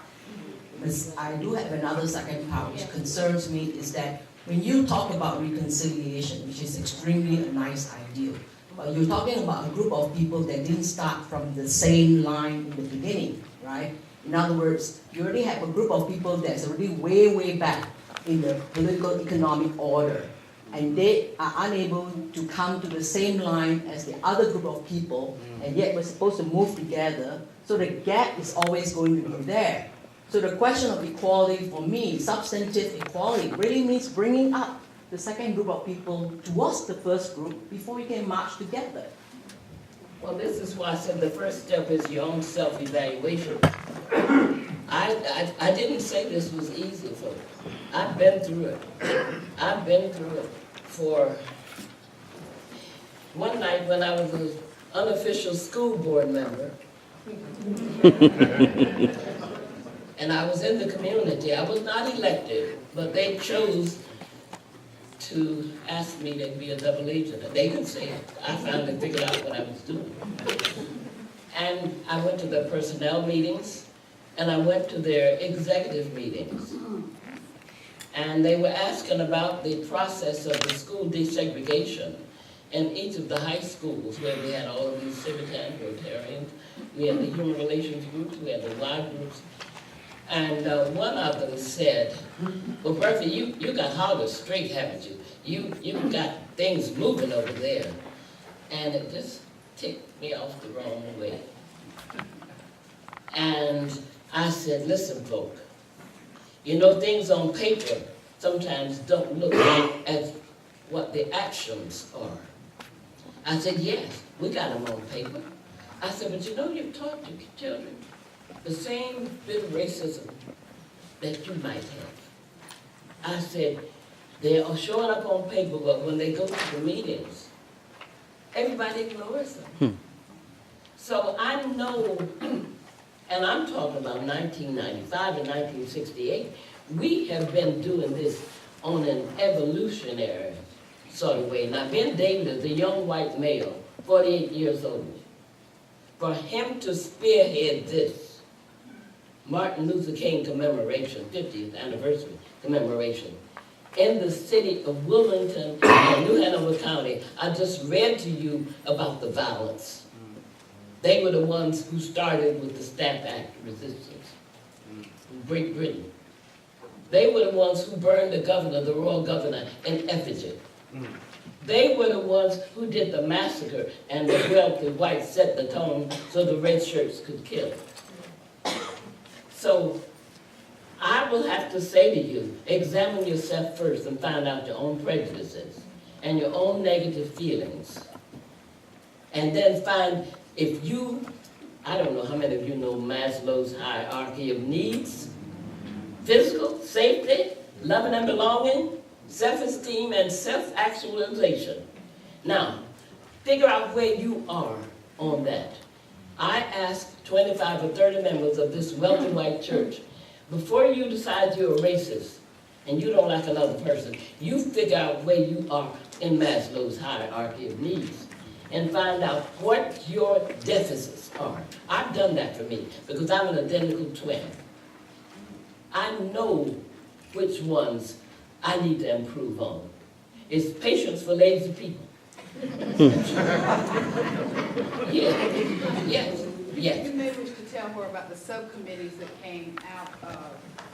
I do have another second part which concerns me, is that when you talk about reconciliation, which is extremely a nice idea, but you're talking about a group of people that didn't start from the same line in the beginning, right? In other words, you already have a group of people that's already way, way back in the political economic order, and they are unable to come to the same line as the other group of people, and yet we're supposed to move together, so the gap is always going to be there. So the question of equality for me, substantive equality, really means bringing up the second group of people towards the first group before we can march together. Well, this is why I said the first step is your own self-evaluation. I didn't say this was easy, folks. I've been through it. I've been through it for one night when I was an unofficial school board member. And I was in the community. I was not elected, but they chose to ask me to be a double agent. They didn't say it. I finally figured out what I was doing. And I went to their personnel meetings, and I went to their executive meetings. And they were asking about the process of the school desegregation in each of the high schools where we had all of these Civitan, Rotarians, we had the human relations groups, we had the Y groups. And one of them said, well, Bertha, you got Harvard straight, haven't you? You got things moving over there. And it just ticked me off the wrong way. And I said, listen, folk, you know, things on paper sometimes don't look at what the actions are. I said, yes, we got them on paper. I said, but you know, you've taught your children the same bit of racism that you might have. I said, they are showing up on paper, but when they go to the meetings, everybody ignores them. So I know, and I'm talking about 1995 and 1968, we have been doing this on an evolutionary sort of way. Now, Ben David is a young white male, 48 years old. For him to spearhead this Martin Luther King commemoration, 50th anniversary commemoration, in the city of Wilmington and New Hanover County, I just read to you about the violence. They were the ones who started with the Stamp Act resistance in Great Britain. They were the ones who burned the governor, the royal governor, in effigy. They were the ones who did the massacre, and the wealthy whites set the tone so the red shirts could kill. So I will have to say to you, examine yourself first and find out your own prejudices and your own negative feelings. And then find if you, I don't know how many of you know Maslow's hierarchy of needs: physical, safety, loving and belonging, self-esteem, and self-actualization. Now, figure out where you are on that. I asked 25 or 30 members of this wealthy white church, before you decide you're a racist and you don't like another person, you figure out where you are in Maslow's hierarchy of needs and find out what your deficits are. I've done that for me because I'm an identical twin. I know which ones I need to improve on. It's patience for lazy people. Yes. You maybe should tell her about the subcommittees that came out of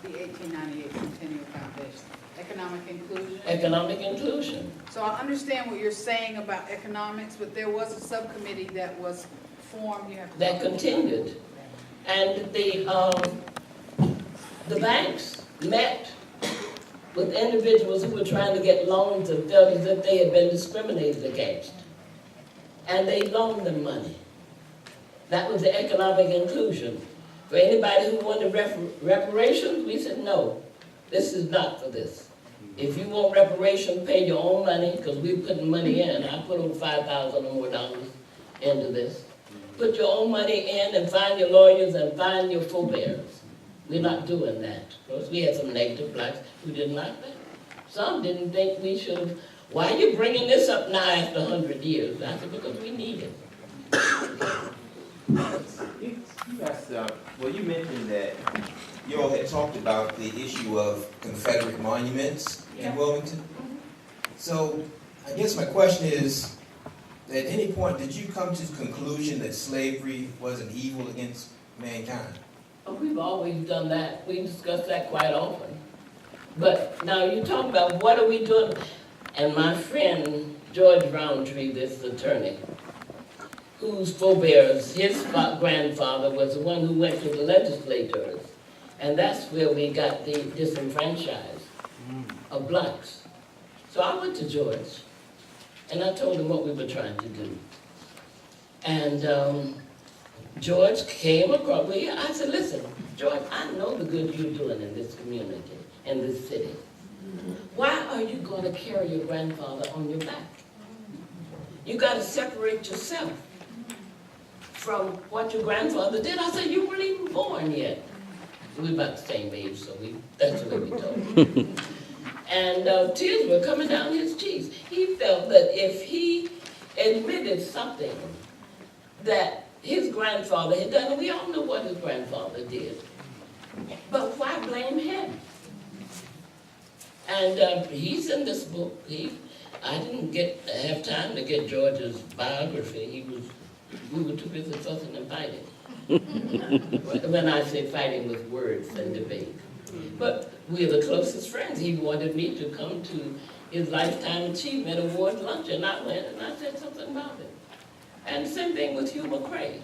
the 1898 Centennial Foundation. Economic inclusion. Economic inclusion. So I understand what you're saying about economics, but there was a subcommittee that was formed. You have to that continued. And the banks met with individuals who were trying to get loans and felt as if they had been discriminated against. And they loaned them money. That was the economic inclusion. For anybody who wanted reparations, we said, no, this is not for this. If you want reparations, pay your own money, because we're putting money in. I put over $5,000 or more into this. Put your own money in and find your lawyers and find your forebears. We're not doing that. Of course, we had some negative blacks who didn't like that. Some didn't think we should have. Why are you bringing this up now after 100 years? I said, because we need it. You mentioned that you all had talked about the issue of Confederate monuments in Wilmington. So I guess my question is, at any point, did you come to the conclusion that slavery was an evil against mankind? Oh, we've always done that. We discuss that quite often. But now you talk about what are we doing? And my friend George Roundtree, this attorney, whose forebears, his grandfather was the one who went to the legislators. And that's where we got the disenfranchised of blacks. So I went to George, and I told him what we were trying to do. And George came across, I said, listen, George, I know the good you're doing in this community, in this city. Why are you going to carry your grandfather on your back? You got to separate yourself from what your grandfather did. I said, you weren't even born yet. We're about the same age, so that's the way we told. And tears were coming down his cheeks. He felt that if he admitted something that his grandfather had done, and we all know what his grandfather did, but why blame him? And he's in this book. I didn't have time to get George's biography. We were too busy fussing and fighting. When I say fighting with words and debate. But we're the closest friends. He wanted me to come to his Lifetime Achievement Award luncheon. I went and I said something about it. And the same thing with Hugh McCrae.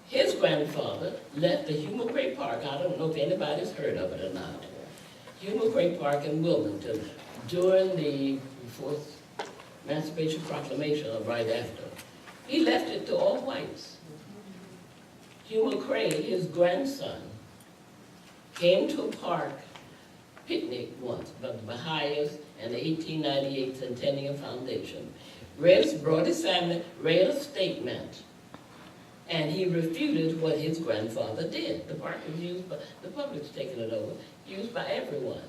His grandfather left the Hugh McCrae Park. I don't know if anybody's heard of it or not. Hugh McCrae Park in Wilmington during the fourth Emancipation Proclamation or right after. He left it to all whites. Hugh McCrae, his grandson, came to a park picnic once, but the Baha'is and the 1898 Centennial Foundation. Brought his family, read a statement, and he refuted what his grandfather did. The park was used by, the public's taking it over, used by everyone.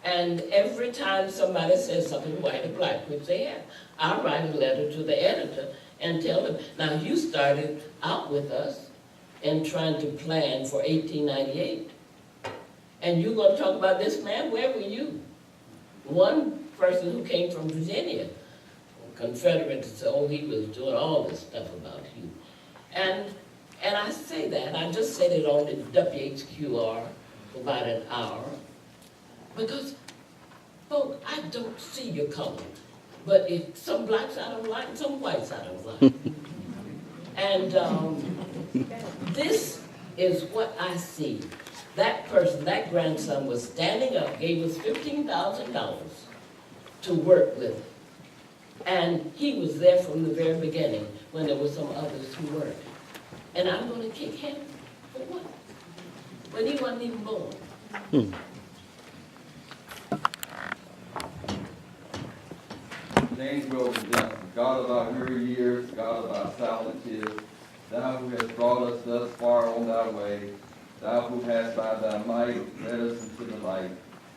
And every time somebody says something white or black, which they have, I write a letter to the editor and tell them, now you started out with us in trying to plan for 1898. And you're going to talk about this man? Where were you? One person who came from Virginia, Confederate, said, oh, he was doing all this stuff about you. And I say that, I just said it on the WHQR for about an hour, because, folks, I don't see your color. But if some blacks I don't like, some whites I don't like. And this is what I see. That person, that grandson, was standing up, gave us $15,000 to work with. And he was there from the very beginning when there were some others who weren't. And I'm going to kick him for what? When he wasn't even born. James Wilson Johnson, God of our weary years, God of our silent tears, thou who hast brought us thus far on thy way, thou who hast by thy might led us into the light,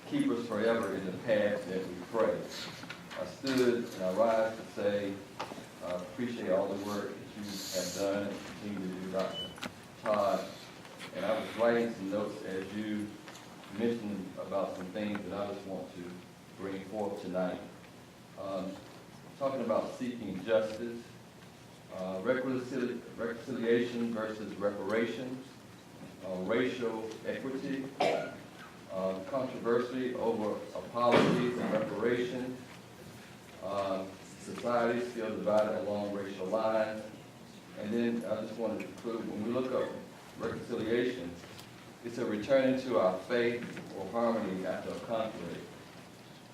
keep us forever in the path that we pray. I stood and I rise to say, I appreciate all the work that you have done and continue to do, Dr. Todd. And I was writing some notes as you mentioned about some things that I just want to bring forth tonight. Talking about seeking justice, reconciliation versus reparations, racial equity, controversy over apologies and reparations, society still divided along racial lines. And then I just wanted to conclude, when we look up reconciliation, it's a returning to our faith or harmony after a conflict.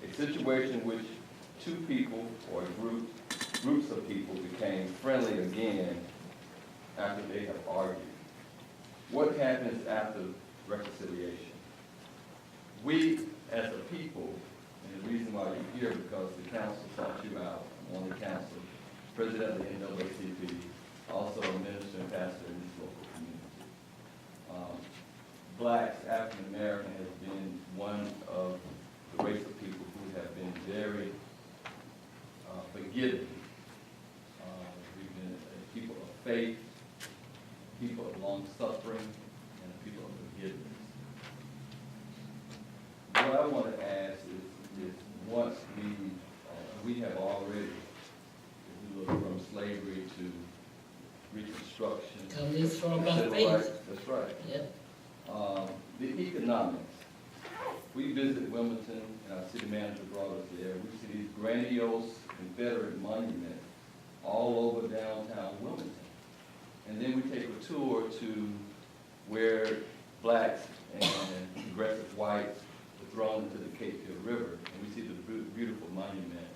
A situation in which two people or groups of people became friendly again after they have argued. What happens after reconciliation? We, as a people, and the reason why you're here because the council sought you out, I'm on the council, president of the NAACP, also a minister and pastor in this local community. Blacks, African American, has been one of the race of people who have been very forgiving. We've been a people of faith, people of long suffering, and a people of forgiveness. What I want to ask is once we have already, if we look from slavery to Reconstruction. Come this far by faith. That's right. Yeah. The economics. We visited Wilmington, and our city manager brought us there. We see these grandiose Confederate monuments all over downtown Wilmington. And then we take a tour to where blacks and progressive whites were thrown into the Cape Fear River, and we see the beautiful monument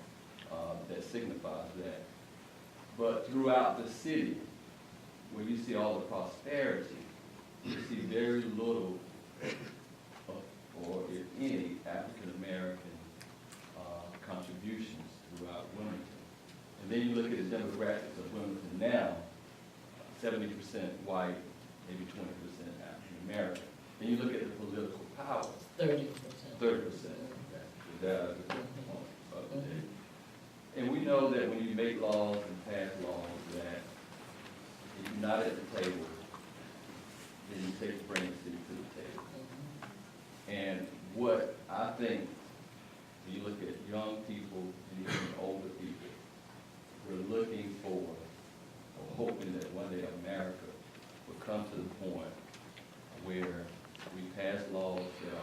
that signifies that. But throughout the city, where you see all the prosperity, you see very little, or if any, African American contributions throughout Wilmington. And then you look at the demographics of Wilmington now, 70% white, maybe 20% African American. Then you look at the political power. 30%. 30%. And we know that when you make laws and pass laws that if you're not at the table, then you take bring the city to the table. And what I think, when you look at young people and even older people, we're looking for, or hoping that one day America will come to the point where we pass laws that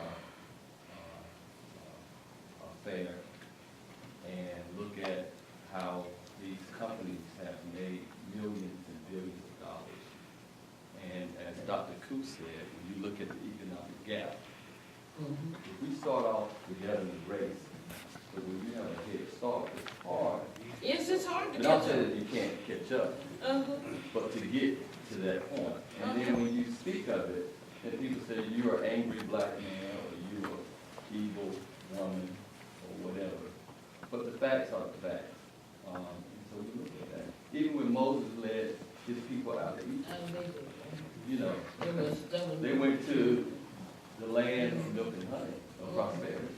are fair and look at how these companies have made millions and billions of dollars. And as Dr. Coop said, when you look at the economic gap, if we start off together in the race, but when you have a head start, it's hard Yes, it's hard to And I'll catch say up. that you can't catch up, but to get to that point. And then when you speak of it, and people say you're an angry black man, or you're an evil woman, or whatever. But the facts are the facts. So we look at that. Even when Moses led his people out of Egypt, you know, they went to the land of milk and honey, of prosperity.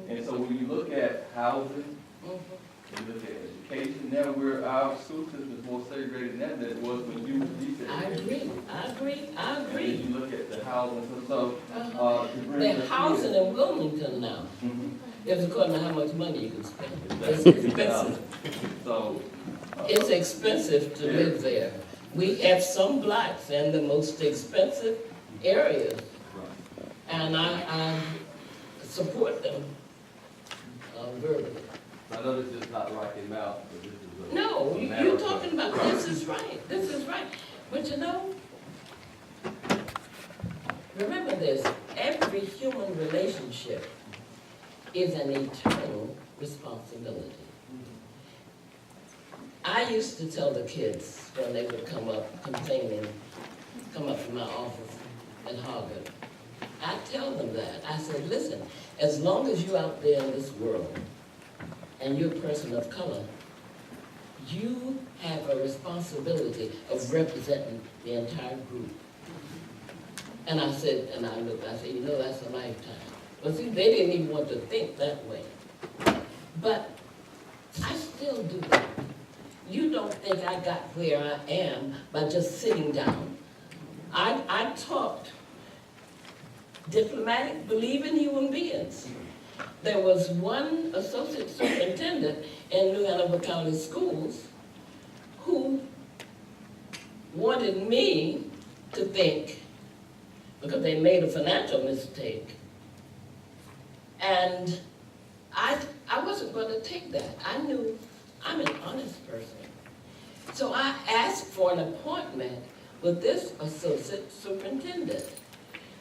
And so when you look at housing, you look at education, now our school system is more segregated than it was when you were desegregated. I agree. And you look at the housing, to bring The us housing here. in Wilmington now is according to how much money you can spend. It's Exactly. expensive. So, It's expensive to live there. We have some blacks in the most expensive areas, and I support them verbally. I know this is not Rocky Mountain, but this is a... No, America. you're talking about, this is right, this is right. But you know, remember this, every human relationship is an eternal responsibility. I used to tell the kids when they would come up complaining, come up to my office at Harvard, I tell them that. I said, listen, as long as you're out there in this world and you're a person of color, you have a responsibility of representing the entire group. And I said, and I looked, I said, you know, that's a lifetime. But see, they didn't even want to think that way. But I still do that. You don't think I got where I am by just sitting down. I taught diplomatic, believe in human beings. There was one associate superintendent in New Hanover County Schools who wanted me to think, because they made a financial mistake, and I wasn't going to take that. I knew I'm an honest person. So I asked for an appointment with this associate superintendent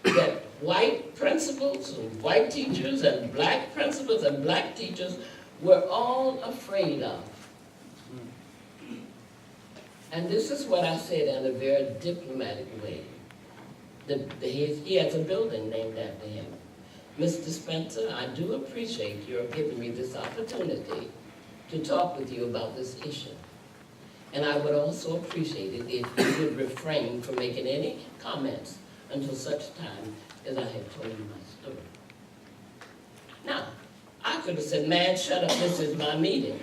that white principals and white teachers and black principals and black teachers were all afraid of. And this is what I said in a very diplomatic way. He has a building named after him. Mr. Spencer, I do appreciate your giving me this opportunity to talk with you about this issue. And I would also appreciate it if you would refrain from making any comments until such time as I have told you my story. Now, I could have said, man, shut up, this is my meeting.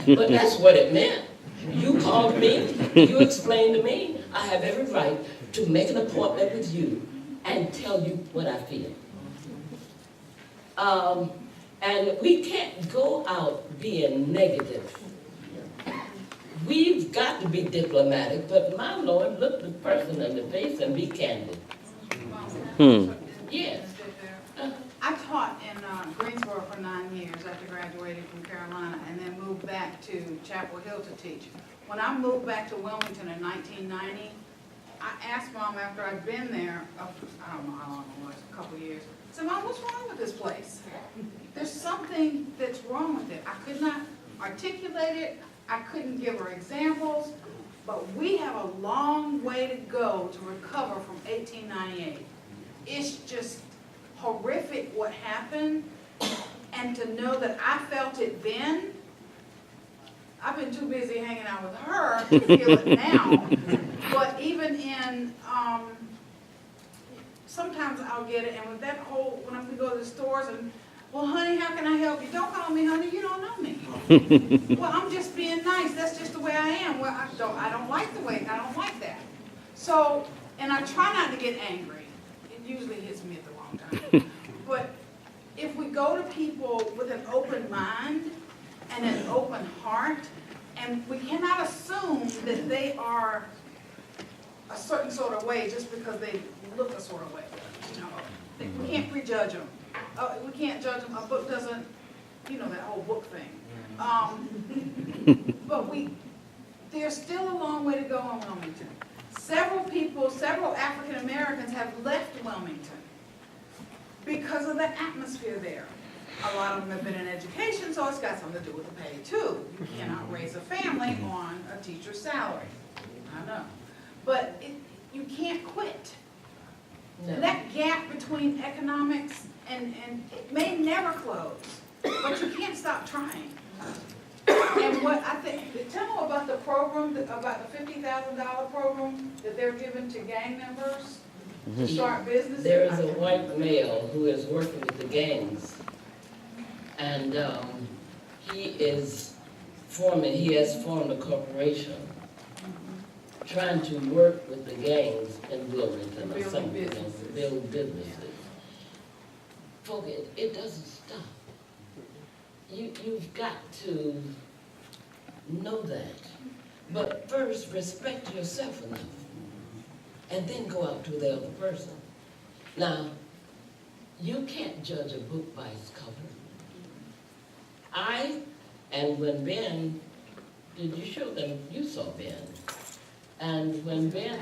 But that's what it meant. You called me, you explained to me, I have every right to make an appointment with you and tell you what I feel. And we can't go out being negative. We've got to be diplomatic, but my Lord, look the person in the face and be candid. Yes. I taught in Greensboro for 9 years after graduating from Carolina, and then moved back to Chapel Hill to teach. When I moved back to Wilmington in 1990, I asked Mom after I'd been there, I don't know how long it was, a couple of years, I said, Mom, what's wrong with this place? There's something that's wrong with it. I could not articulate it. I couldn't give her examples, but we have a long way to go to recover from 1898. It's just horrific what happened, and to know that I felt it then, I've been too busy hanging out with her to feel it now. But even in, sometimes I'll get it, and with that whole, when we go to the stores and, well, honey, how can I help you? Don't call me honey, you don't know me. Well, I'm just being nice, that's just the way I am. Well, I don't like the way, I don't like that. So, and I try not to get angry. It usually hits me at the wrong time. But if we go to people with an open mind and an open heart, and we cannot assume that they are a certain sort of way just because they look a sort of way. You know, we can't prejudge them. We can't judge them. A book doesn't, you know, that whole book thing. But there's still a long way to go in Wilmington. Several African Americans have left Wilmington because of the atmosphere there. a lot of them have been in education, so it's got something to do with the pay too. You cannot raise a family on a teacher's salary. I know. But you can't quit. No. That gap between economics and it may never close, but you can't stop trying. And what I think, tell them about the program, about the $50,000 program that they're giving to gang members to start businesses. There is a white male who is working with the gangs, and he has formed a corporation trying to work with the gangs in Wilmington or something, build businesses. Folks, it doesn't stop. You've got to know that. But first, respect yourself enough, and then go out to the other person. Now, you can't judge a book by its cover. And when Ben, did you show them? You saw Ben. And when Ben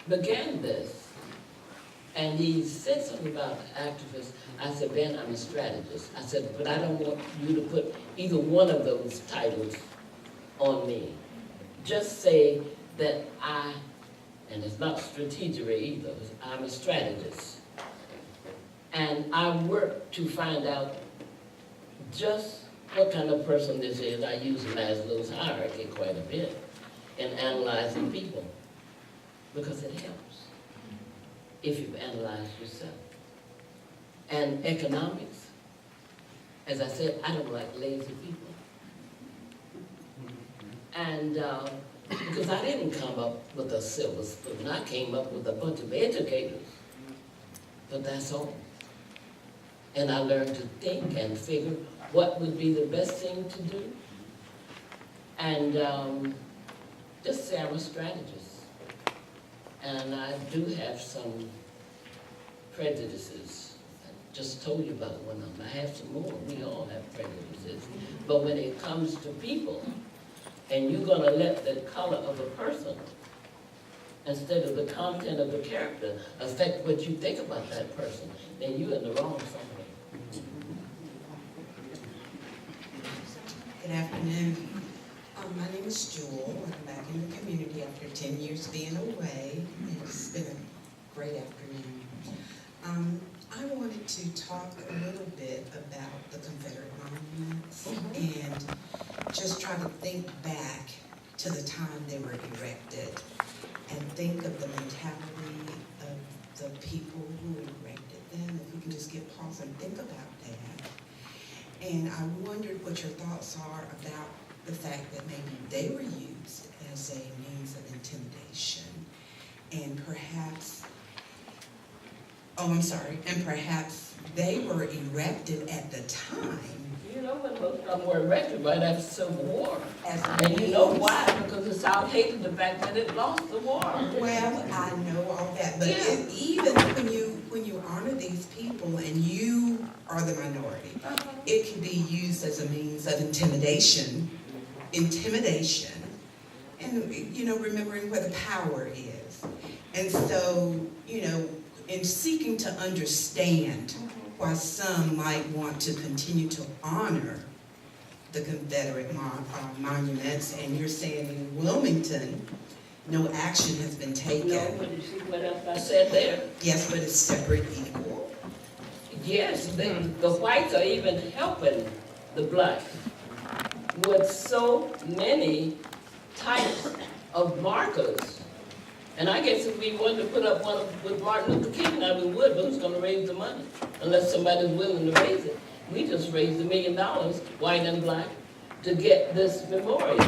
began this, and he said something about activists, I said, Ben, I'm a strategist. I said, but I don't want you to put either one of those titles on me. Just say that and it's not strategery either, I'm a strategist. And I work to find out just what kind of person this is. I use Maslow's hierarchy quite a bit in analyzing people, because it helps if you've analyzed yourself. And economics, as I said, I don't like lazy people. And because I didn't come up with a silver spoon, I came up with a bunch of educators, but that's all. And I learned to think and figure what would be the best thing to do. And just say I'm a strategist. And I do have some prejudices. I just told you about one of them. I have some more. We all have prejudices. But when it comes to people, and you're going to let the color of a person, instead of the content of the character, affect what you think about that person, then you're in the wrong somewhere. Good afternoon. My name is Jewel. I'm back in the community after 10 years being away. It's been a great afternoon. I wanted to talk a little bit about the Confederate monuments and just try to think back to the time they were erected and think of the mentality of the people who erected them. If we can just get pause and think about that. And I wondered what your thoughts are about the fact that maybe they were used as a means of intimidation and perhaps, and perhaps they were erected at the time. You know when most of them were erected right after the Civil War. And you know why? Because the South hated the fact that it lost the war. Well, I know all that, but even when you honor these people and you are the minority, it can be used as a means of intimidation, and remembering where the power is. And so, in seeking to understand why some might want to continue to honor the Confederate monuments, and you're saying in Wilmington, no action has been taken. No, but you see what else I said there? Yes, but it's separate equal. Yes, the whites are even helping the blacks with so many types of markers. And I guess if we wanted to put up one with Martin Luther King, now we would, but who's going to raise the money? Unless somebody's willing to raise it. We just raised $1 million, white and black, to get this memorial.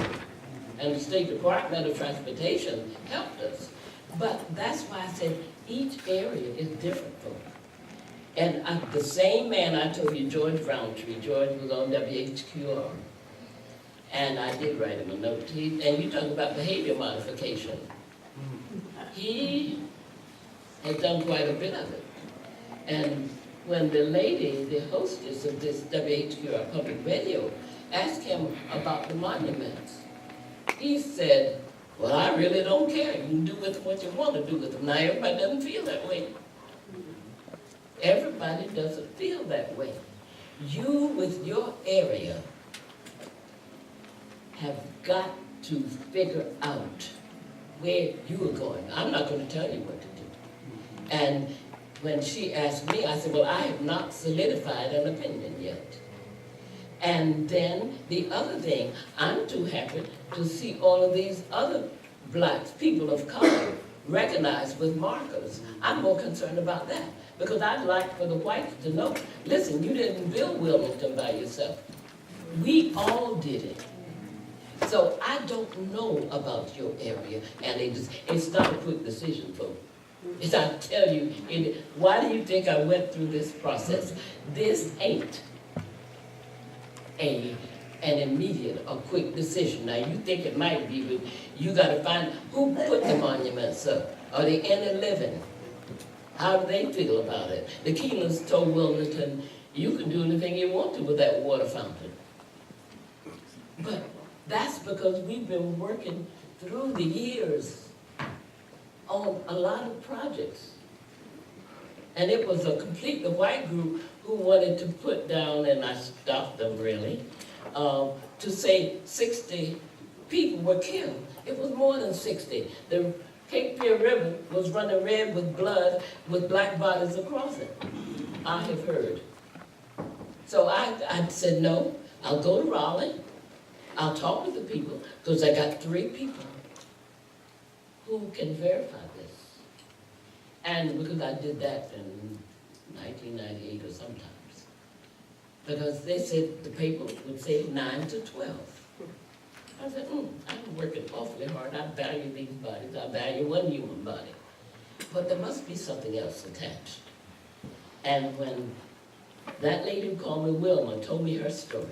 And the State Department of Transportation helped us. But that's why I said each area is different, folks. And the same man I told you, George Roundtree, George was on WHQR. And I did write him a note. And you talk about behavior modification. He has done quite a bit of it. And when the lady, the hostess of this WHQR public radio, asked him about the monuments, he said, well, I really don't care. You can do with them what you want to do with them. Now, everybody doesn't feel that way. Everybody doesn't feel that way. You, with your area, have got to figure out where you are going. I'm not going to tell you what to do. And when she asked me, I said, well, I have not solidified an opinion yet. And then the other thing, I'm too happy to see all of these other blacks, people of color, recognized with markers. I'm more concerned about that because I'd like for the whites to know, listen, you didn't build Wilmington by yourself. We all did it. So I don't know about your area, and it's not a quick decision, folks. As I tell you, why do you think I went through this process? This ain't an immediate or quick decision. Now you think it might be, but you got to find who put the monuments up. Are they in living? How do they feel about it? The Keenans told Wilmington, you can do anything you want to with that water fountain. But that's because we've been working through the years on a lot of projects. And it was a completely white group who wanted to put down, and I stopped them really, to say 60 people were killed. It was more than 60. The Cape Fear River was running red with blood with black bodies across it, I have heard. So I said, no, I'll go to Raleigh. I'll talk with the people, because I got 3 people who can verify this. And because I did that in 1998 or sometimes. Because they said the paper would say 9 to 12. I said, I'm working awfully hard. I value these bodies. I value one human body. But there must be something else attached. And when that lady who called me Wilma told me her story,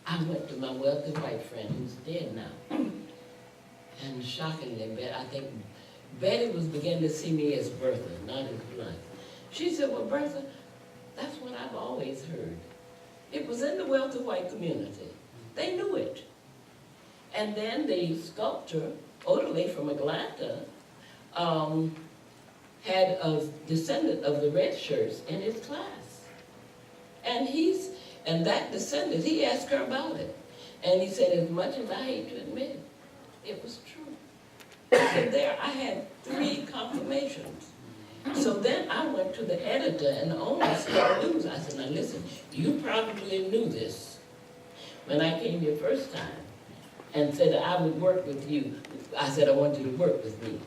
I went to my wealthy white friend who's dead now. And shockingly, I think Betty was beginning to see me as Bertha, not as Blunt. She said, well, Bertha, that's what I've always heard. It was in the wealthy white community. They knew it. And then the sculptor, Odelay from Atlanta, had a descendant of the red shirts in his class. And that descendant, he asked her about it. And he said, as much as I hate to admit it was true. So there I had 3 confirmations. So then I went to the editor and the owner of Star News. I said, now listen, you probably knew this when I came here first time and said I would work with you. I said, I want you to work with me.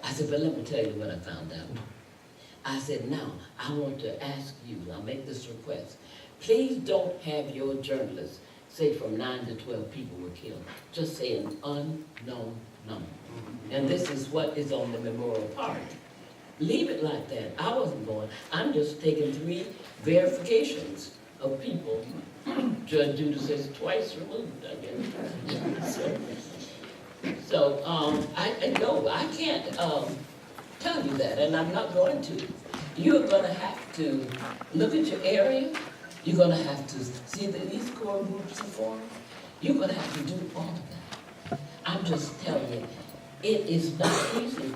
I said, but let me tell you what I found out. I said, now, I want to ask you, I'll make this request. Please don't have your journalists say from 9 to 12 people were killed. Just say an unknown number. And this is what is on the memorial park. Leave it like that. I wasn't going. I'm just taking 3 verifications of people. Judge Judah says twice removed, I guess. So I know I can't tell you that, and I'm not going to. You're going to have to look at your area. You're going to have to see that these core groups are formed. You're going to have to do all of that. I'm just telling you, it is not easy.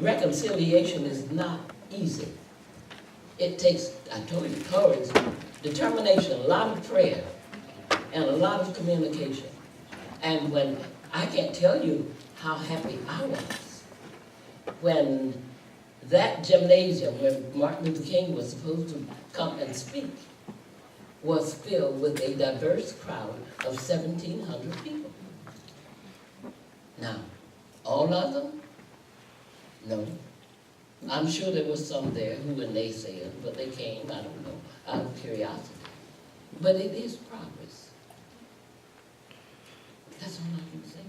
Reconciliation is not easy. It takes, I told you, courage, determination, a lot of prayer, and a lot of communication. And when, I can't tell you how happy I was when that gymnasium where Martin Luther King was supposed to come and speak was filled with a diverse crowd of 1,700 people. Now, all of them? No. I'm sure there was some there who were naysayers, but they came, I don't know, out of curiosity. But it is progress. That's all I can say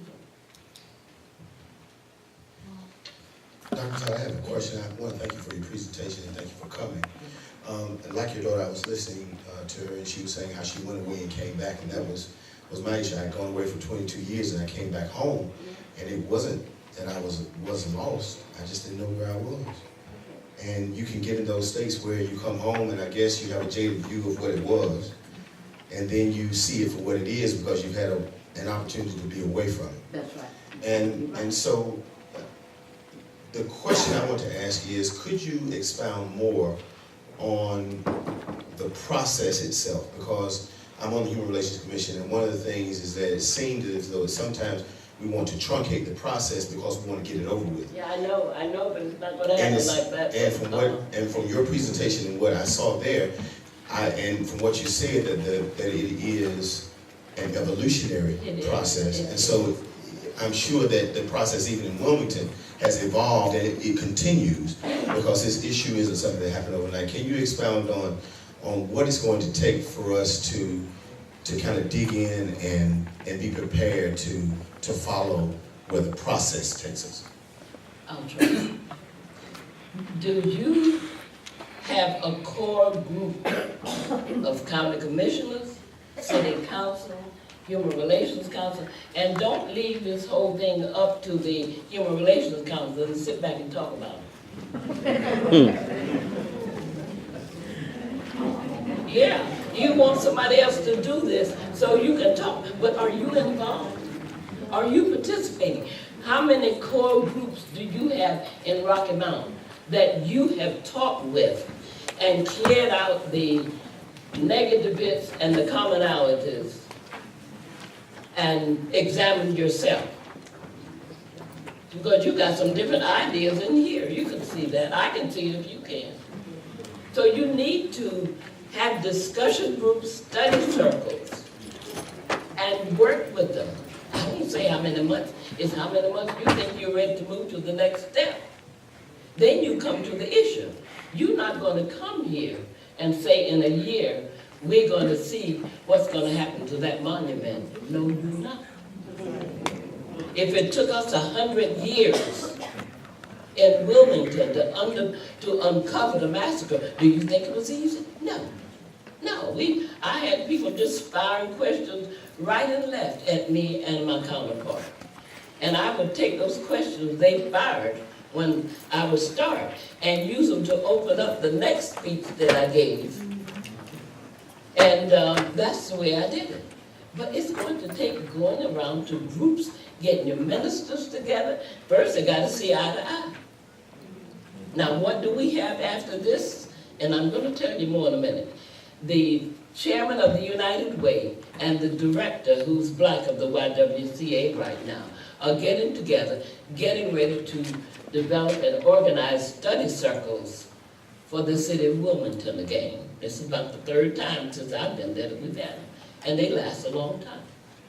for it. Dr. Todd, I have a question. I want to thank you for your presentation and thank you for coming. And like your daughter, I was listening to her and she was saying how she went away and came back, and that was my issue. I had gone away for 22 years and I came back home, and it wasn't that I wasn't lost. I just didn't know where I was. And you can get in those states where you come home and I guess you have a jaded view of what it was, and then you see it for what it is because you've had an opportunity to be away from it. That's right. And so the question I want to ask is, could you expound more on the process itself, because I'm on the Human Relations Commission, and one of the things is that it seems as though sometimes we want to truncate the process because we want to get it over with. Yeah, I know, but it's not going to happen like that. And from your presentation and what I saw there, and from what you said, that it is an evolutionary process, and so I'm sure that the process, even in Wilmington, has evolved and it continues, because this issue isn't something that happened overnight. Can you expound on what it's going to take for us to kind of dig in and be prepared to follow where the process takes us? I'll try. Do you have a core group of county commissioners, city council, Human Relations Council, and don't leave this whole thing up to the Human Relations Council and sit back and talk about it. Yeah, you want somebody else to do this so you can talk, but are you involved? Are you participating? How many core groups do you have in Rocky Mountain that you have talked with and cleared out the negative bits and the commonalities and examined yourself? Because you got some different ideas in here. You can see that. I can see it if you can. So you need to have discussion groups, study circles, and work with them. I won't say how many months. It's how many months you think you're ready to move to the next step. Then you come to the issue. You're not going to come here and say in a year, we're going to see what's going to happen to that monument. No, you're not. If it took us 100 years in Wilmington to uncover the massacre, do you think it was easy? No. No, I had people just firing questions right and left at me and my counterpart. And I would take those questions they fired when I would start and use them to open up the next speech that I gave. And that's the way I did it. But it's going to take going around to groups, getting your ministers together. First, they got to see eye to eye. Now, what do we have after this? And I'm going to tell you more in a minute. The chairman of the United Way and the director, who's black, of the YWCA right now, are getting together, getting ready to develop and organize study circles for the city of Wilmington again. This is about the third time since I've been there that we've had them, and they last a long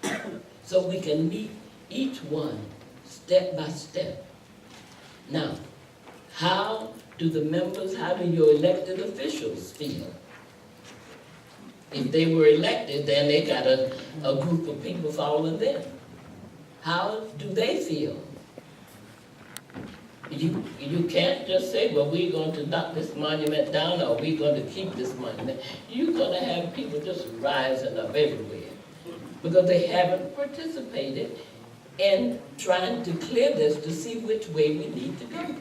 time. So we can meet each one step by step. Now, how do your elected officials feel? If they were elected, then they got a group of people following them. How do they feel? You can't just say, well, we're going to knock this monument down or we're going to keep this monument. You're going to have people just rising up everywhere because they haven't participated in trying to clear this to see which way we need to go.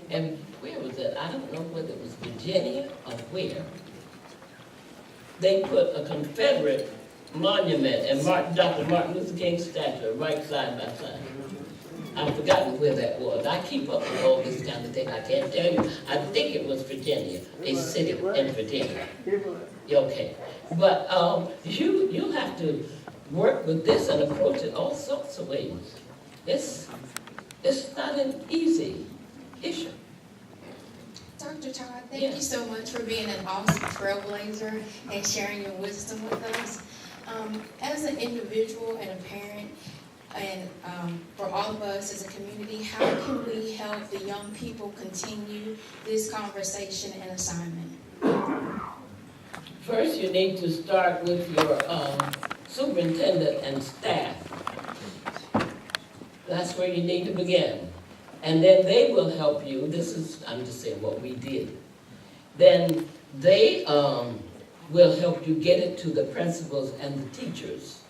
And where was it? I don't know whether it was Virginia or where. They put a Confederate monument and Dr. Martin Luther King's statue right side by side. I've forgotten where that was. I keep up with all this kind of thing. I can't tell you. I think it was Virginia, a city in Virginia. Okay. But you'll have to work with this and approach it all sorts of ways. It's not an easy issue. Dr. Todd, thank you so much for being an awesome trailblazer and sharing your wisdom with us. As an individual and a parent, and for all of us as a community, how can we help the young people continue this conversation and assignment? First, you need to start with your superintendent and staff. That's where you need to begin. And then they will help you. I'm just saying what we did. Then they will help you get it to the principals and the teachers.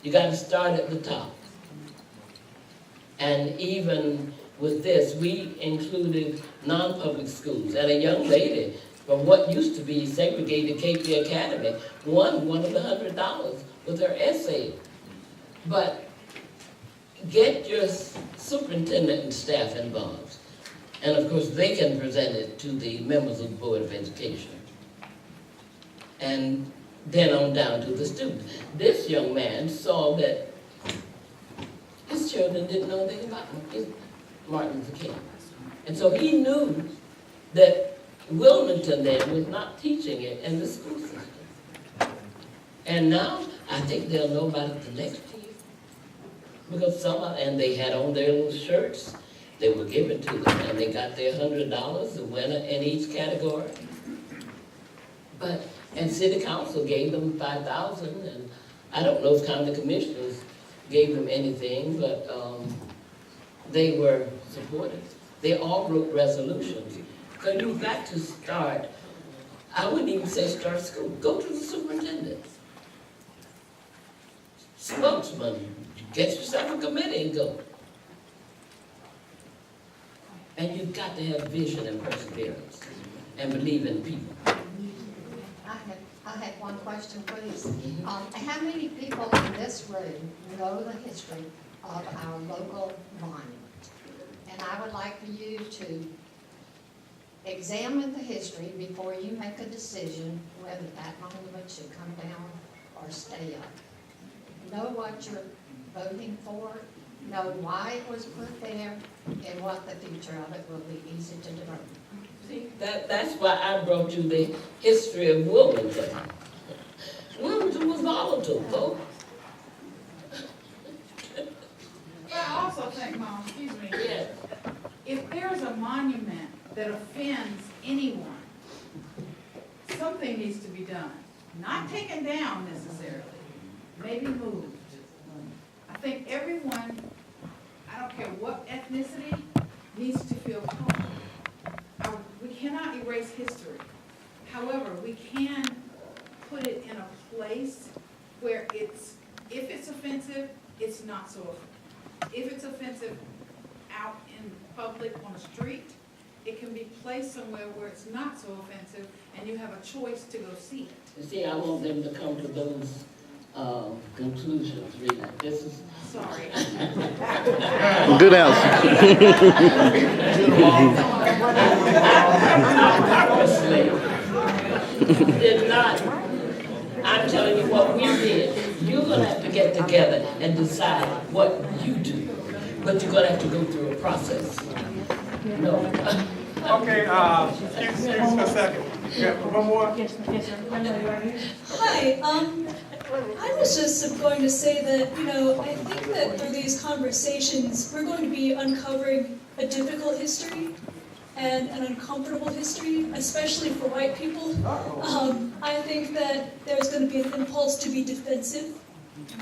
You got to start at the top. And even with this, we included non-public schools. And a young lady from what used to be segregated KP Academy won one of the $100 with her essay. But get your superintendent and staff involved. And of course, they can present it to the members of the Board of Education. And then on down to the students. This young man saw that his children didn't know anything about Martin Luther King. And so he knew that Wilmington then was not teaching it in the school system. And now, I think they'll know about it the next year. Because and they had on their little shirts, they were given to them, and they got their $100, the winner in each category. And city council gave them $5,000, and I don't know if county commissioners gave them anything, but they were supported. They all wrote resolutions. So you've got to start, I wouldn't even say start school, go to the superintendent. Spokesman, get yourself a committee and go. And you've got to have vision and perseverance and believe in people. I had one question, please. How many people in this room know the history of our local monument? And I would like for you to examine the history before you make a decision whether that monument should come down or stay up. Know what you're voting for, know why it was put there, and what the future of it will be easy to determine. See, that's why I brought you the history of Wilmington. Wilmington was volatile, folks. I also think, Mom, excuse me, Yes. if there's a monument that offends anyone, something needs to be done. Not taken down necessarily, maybe moved. I think everyone, I don't care what ethnicity, needs to feel comfortable. We cannot erase history. However, we can put it in a place where if it's offensive, it's not so offensive. If it's offensive out in public on the street, it can be placed somewhere where it's not so offensive and you have a choice to go see it. You see, I want them to come to those conclusions, really. This is... Sorry. Good answer. Did not. I'm telling you what we did. You're going to have to get together and decide what you do. But you're going to have to go through a process. No. Okay, excuse me for a second. Yeah, one more. Yes, sir. Hi, I was just going to say that, I think that through these conversations, we're going to be uncovering a difficult history and an uncomfortable history, especially for white people. I think that there's going to be an impulse to be defensive.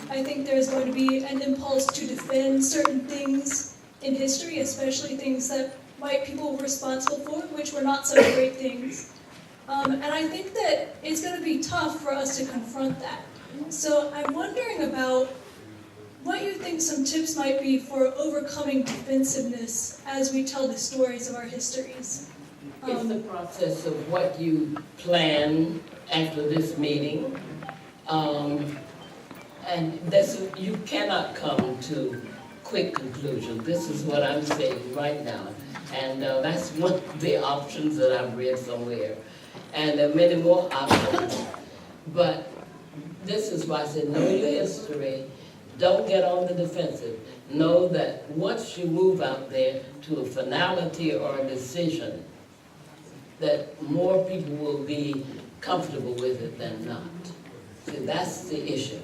I think there's going to be an impulse to defend certain things in history, especially things that white people were responsible for, which were not such great things. And I think that it's going to be tough for us to confront that. So I'm wondering about what you think some tips might be for overcoming defensiveness as we tell the stories of our histories. It's the process of what you plan after this meeting. And you cannot come to quick conclusions. This is what I'm saying right now. And that's one of the options that I've read somewhere. And there are many more options. But this is why I said, know your history. Don't get on the defensive. Know that once you move out there to a finality or a decision, that more people will be comfortable with it than not. See, that's the issue.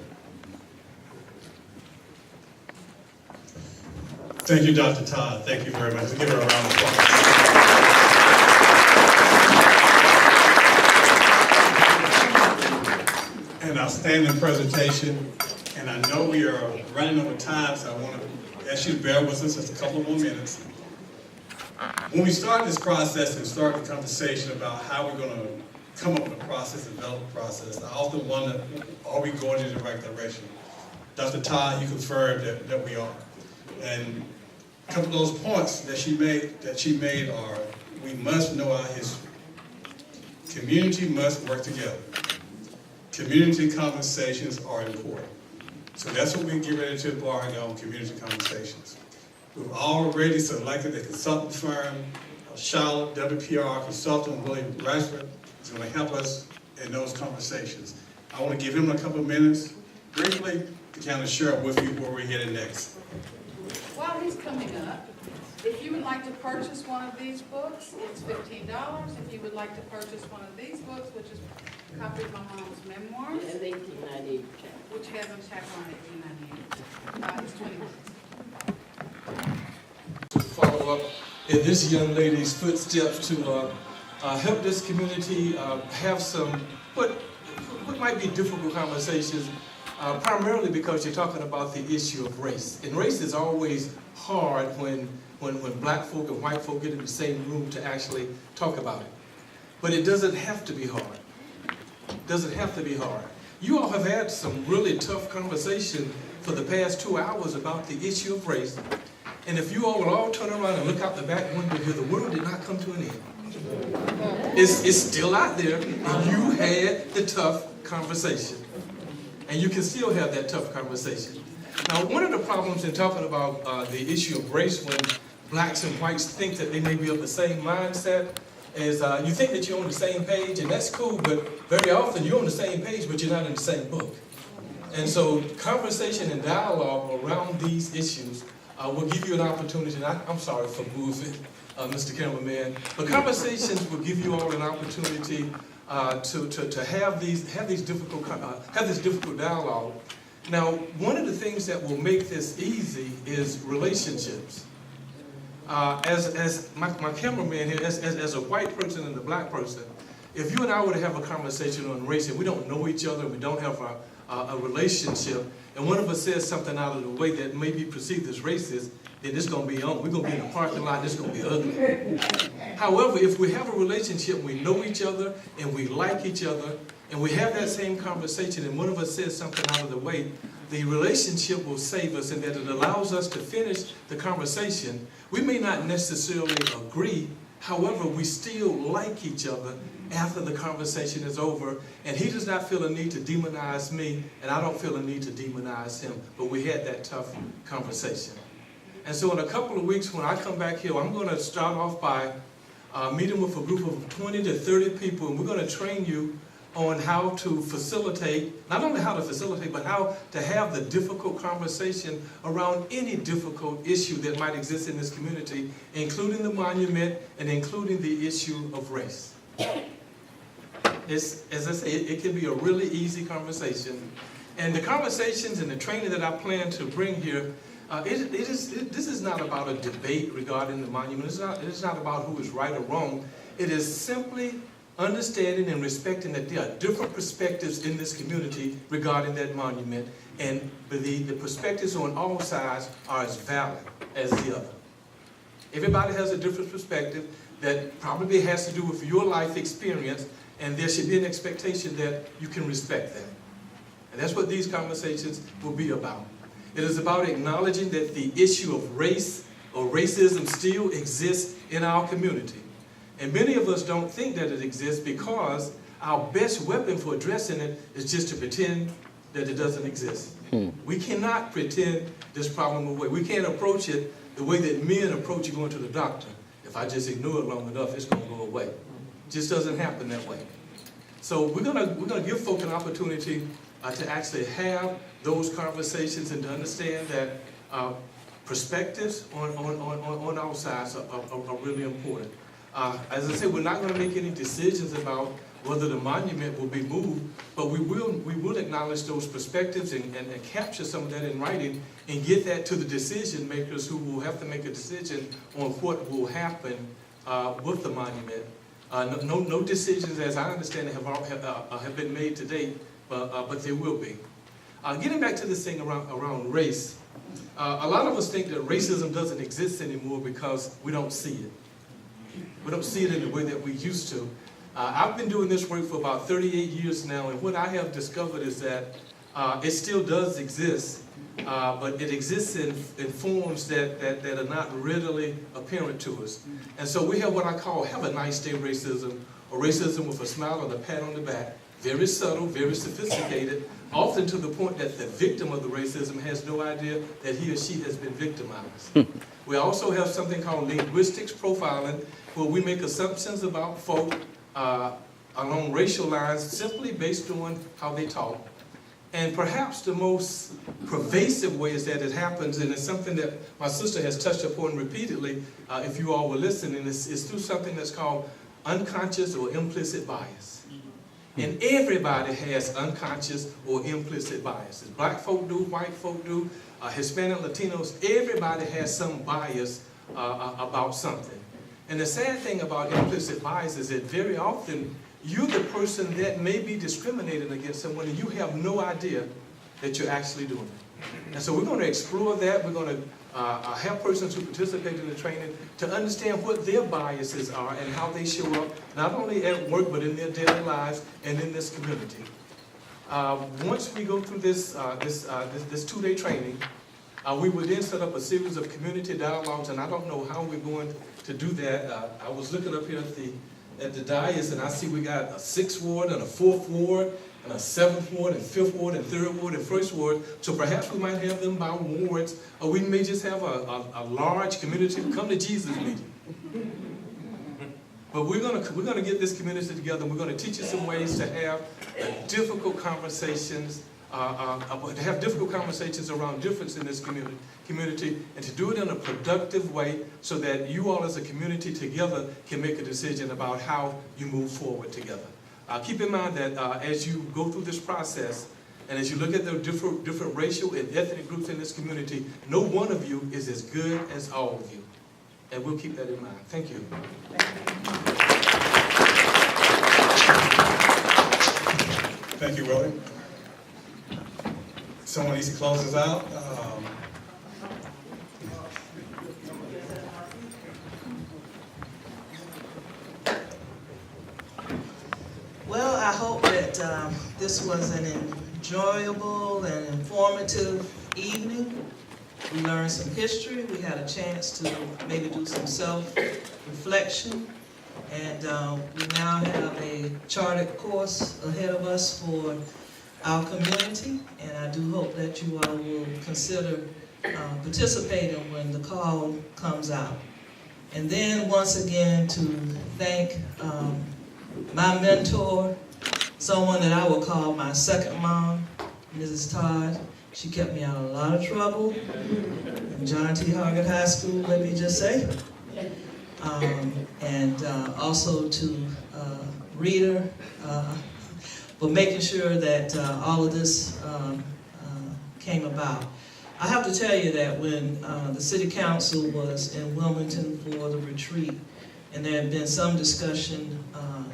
Thank you, Dr. Todd. Thank you very much. Let's give her a round of applause. An outstanding presentation, and I know we are running over time, so I want to ask you to bear with us just a couple more minutes. When we start this process and start the conversation about how we're going to come up with a process, develop a process, I often wonder, are we going in the right direction? Dr. Todd, you confirmed that we are. And a couple of those points that she made are, we must know our history. Community must work together. Community conversations are important. So that's what we get ready to embark on, community conversations. We've already selected a consultant firm Charlotte, WPR consultant, William Rashford, is going to help us in those conversations. I want to give him a couple of minutes briefly to kind of share with you where we're headed next. While he's coming up, if you would like to purchase one of these books, it's $15. If you would like to purchase one of these books, which is a copy of my mom's memoirs, which has a chapter on 1898, it's $20. To follow up in this young lady's footsteps to help this community have some what might be difficult conversations, primarily because you're talking about the issue of race. And race is always hard when black folk and white folk get in the same room to actually talk about it. But it doesn't have to be hard. It doesn't have to be hard. You all have had some really tough conversation for the past 2 hours about the issue of race. And if you all will all turn around and look out the back window here, the world did not come to an end. It's still out there, and you had the tough conversation. And you can still have that tough conversation. Now, one of the problems in talking about the issue of race when blacks and whites think that they may be of the same mindset is you think that you're on the same page, and that's cool, but very often you're on the same page, but you're not in the same book. And so conversation and dialogue around these issues will give you an opportunity, and I'm sorry for moving, Mr. Cameraman, but conversations will give you all an opportunity to have this difficult dialogue. Now, one of the things that will make this easy is relationships. As my cameraman here, as a white person and a black person, if you and I were to have a conversation on race and we don't know each other, we don't have a relationship, and one of us says something out of the way that may be perceived as racist, then it's going to be on. We're going to be in the parking lot, it's going to be ugly. However, if we have a relationship, we know each other, and we like each other, and we have that same conversation, and one of us says something out of the way, the relationship will save us, and that it allows us to finish the conversation. We may not necessarily agree, however, we still like each other after the conversation is over, and he does not feel a need to demonize me, and I don't feel a need to demonize him, but we had that tough conversation. And so in a couple of weeks when I come back here, I'm going to start off by meeting with a group of 20 to 30 people, and we're going to train you on how to facilitate, not only how to facilitate, but how to have the difficult conversation around any difficult issue that might exist in this community, including the monument and including the issue of race. As I say, it can be a really easy conversation. And the conversations and the training that I plan to bring here, this is not about a debate regarding the monument. It's not about who is right or wrong. It is simply understanding and respecting that there are different perspectives in this community regarding that monument, and the perspectives on all sides are as valid as the other. Everybody has a different perspective that probably has to do with your life experience, and there should be an expectation that you can respect that. And that's what these conversations will be about. It is about acknowledging that the issue of race or racism still exists in our community. And many of us don't think that it exists because our best weapon for addressing it is just to pretend that it doesn't exist. We cannot pretend this problem away. We can't approach it the way that men approach going to the doctor. If I just ignore it long enough, it's going to go away. It just doesn't happen that way. So we're gonna give folk an opportunity to actually have those conversations and to understand that perspectives on our sides are really important. As I said, we're not going to make any decisions about whether the monument will be moved, but we will acknowledge those perspectives and capture some of that in writing and get that to the decision makers who will have to make a decision on what will happen with the monument. No decisions, as I understand it, have been made to date, but there will be. Getting back to this thing around race, a lot of us think that racism doesn't exist anymore because we don't see it. We don't see it in the way that we used to. I've been doing this work for about 38 years now, and what I have discovered is that it still does exist, but it exists in forms that are not readily apparent to us. And so we have what I call have a nice day racism, or racism with a smile and a pat on the back, very subtle, very sophisticated, often to the point that the victim of the racism has no idea that he or she has been victimized. We also have something called linguistics profiling, where we make assumptions about folk along racial lines simply based on how they talk. And perhaps the most pervasive way is that it happens, and it's something that my sister has touched upon repeatedly, if you all were listening, is through something that's called unconscious or implicit bias. And everybody has unconscious or implicit biases. Black folk do, white folk do, Hispanic, Latinos, everybody has some bias about something. And the sad thing about implicit bias is that very often you're the person that may be discriminated against someone and you have no idea that you're actually doing it. And so we're going to explore that. We're going to have persons who participate in the training to understand what their biases are and how they show up, not only at work, but in their daily lives and in this community. Once we go through this two-day training, we would then set up a series of community dialogues, and I don't know how we're going to do that. I was looking up here at the dais, and I see we got a 6th ward and a 4th ward, and a 7th ward, and 5th ward, and 3rd ward, and 1st ward. So perhaps we might have them by wards, or we may just have a large community come to Jesus meeting. But we're gonna get this community together, and we're gonna teach you some ways to have difficult conversations, to have difficult conversations around difference in this community, and to do it in a productive way so that you all as a community together can make a decision about how you move forward together. Keep in mind that as you go through this process, and as you look at the different racial and ethnic groups in this community, no one of you is as good as all of you. And we'll keep that in mind. Thank you. Thank you, Willie. Someone needs to close us out. Well, I hope that this was an enjoyable and informative evening. We learned some history. We had a chance to maybe do some self-reflection. And we now have a charted course ahead of us for our community. And I do hope that you all will consider participating when the call comes out. And then once again to thank my mentor, someone that I will call my second mom, Mrs. Todd. She kept me out of a lot of trouble in John T. Hargett High School, let me just say. And also to Rita for making sure that all of this came about. I have to tell you that when the City Council was in Wilmington for the retreat, and there had been some discussion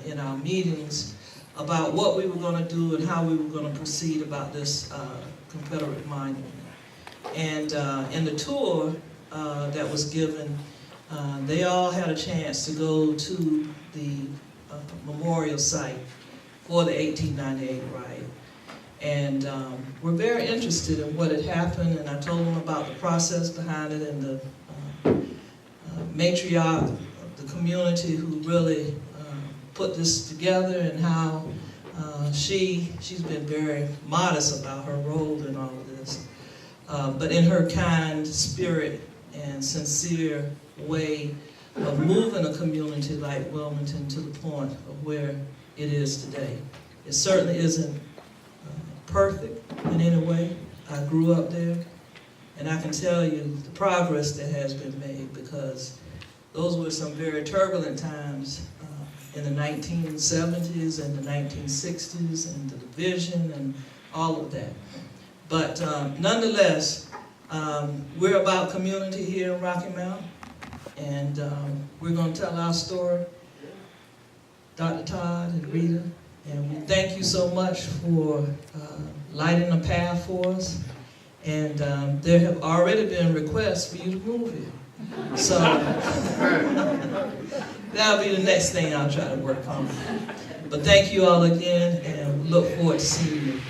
in our meetings about what we were going to do and how we were going to proceed about this Confederate monument. And in the tour that was given, they all had a chance to go to the memorial site for the 1898 riot. And we're very interested in what had happened, and I told them about the process behind it and the matriarch of the community who really put this together, and how she's been very modest about her role in all of this. But in her kind spirit and sincere way of moving a community like Wilmington to the point of where it is today. It certainly isn't perfect in any way. I grew up there, and I can tell you the progress that has been made, because those were some very turbulent times in the 1970s and the 1960s, and the division and all of that. But nonetheless, we're about community here in Rocky Mount, and we're going to tell our story, Dr. Todd and Rita, and we thank you so much for lighting the path for us. And there have already been requests for you to move here. So that'll be the next thing I'll try to work on. But thank you all again, and look forward to seeing you.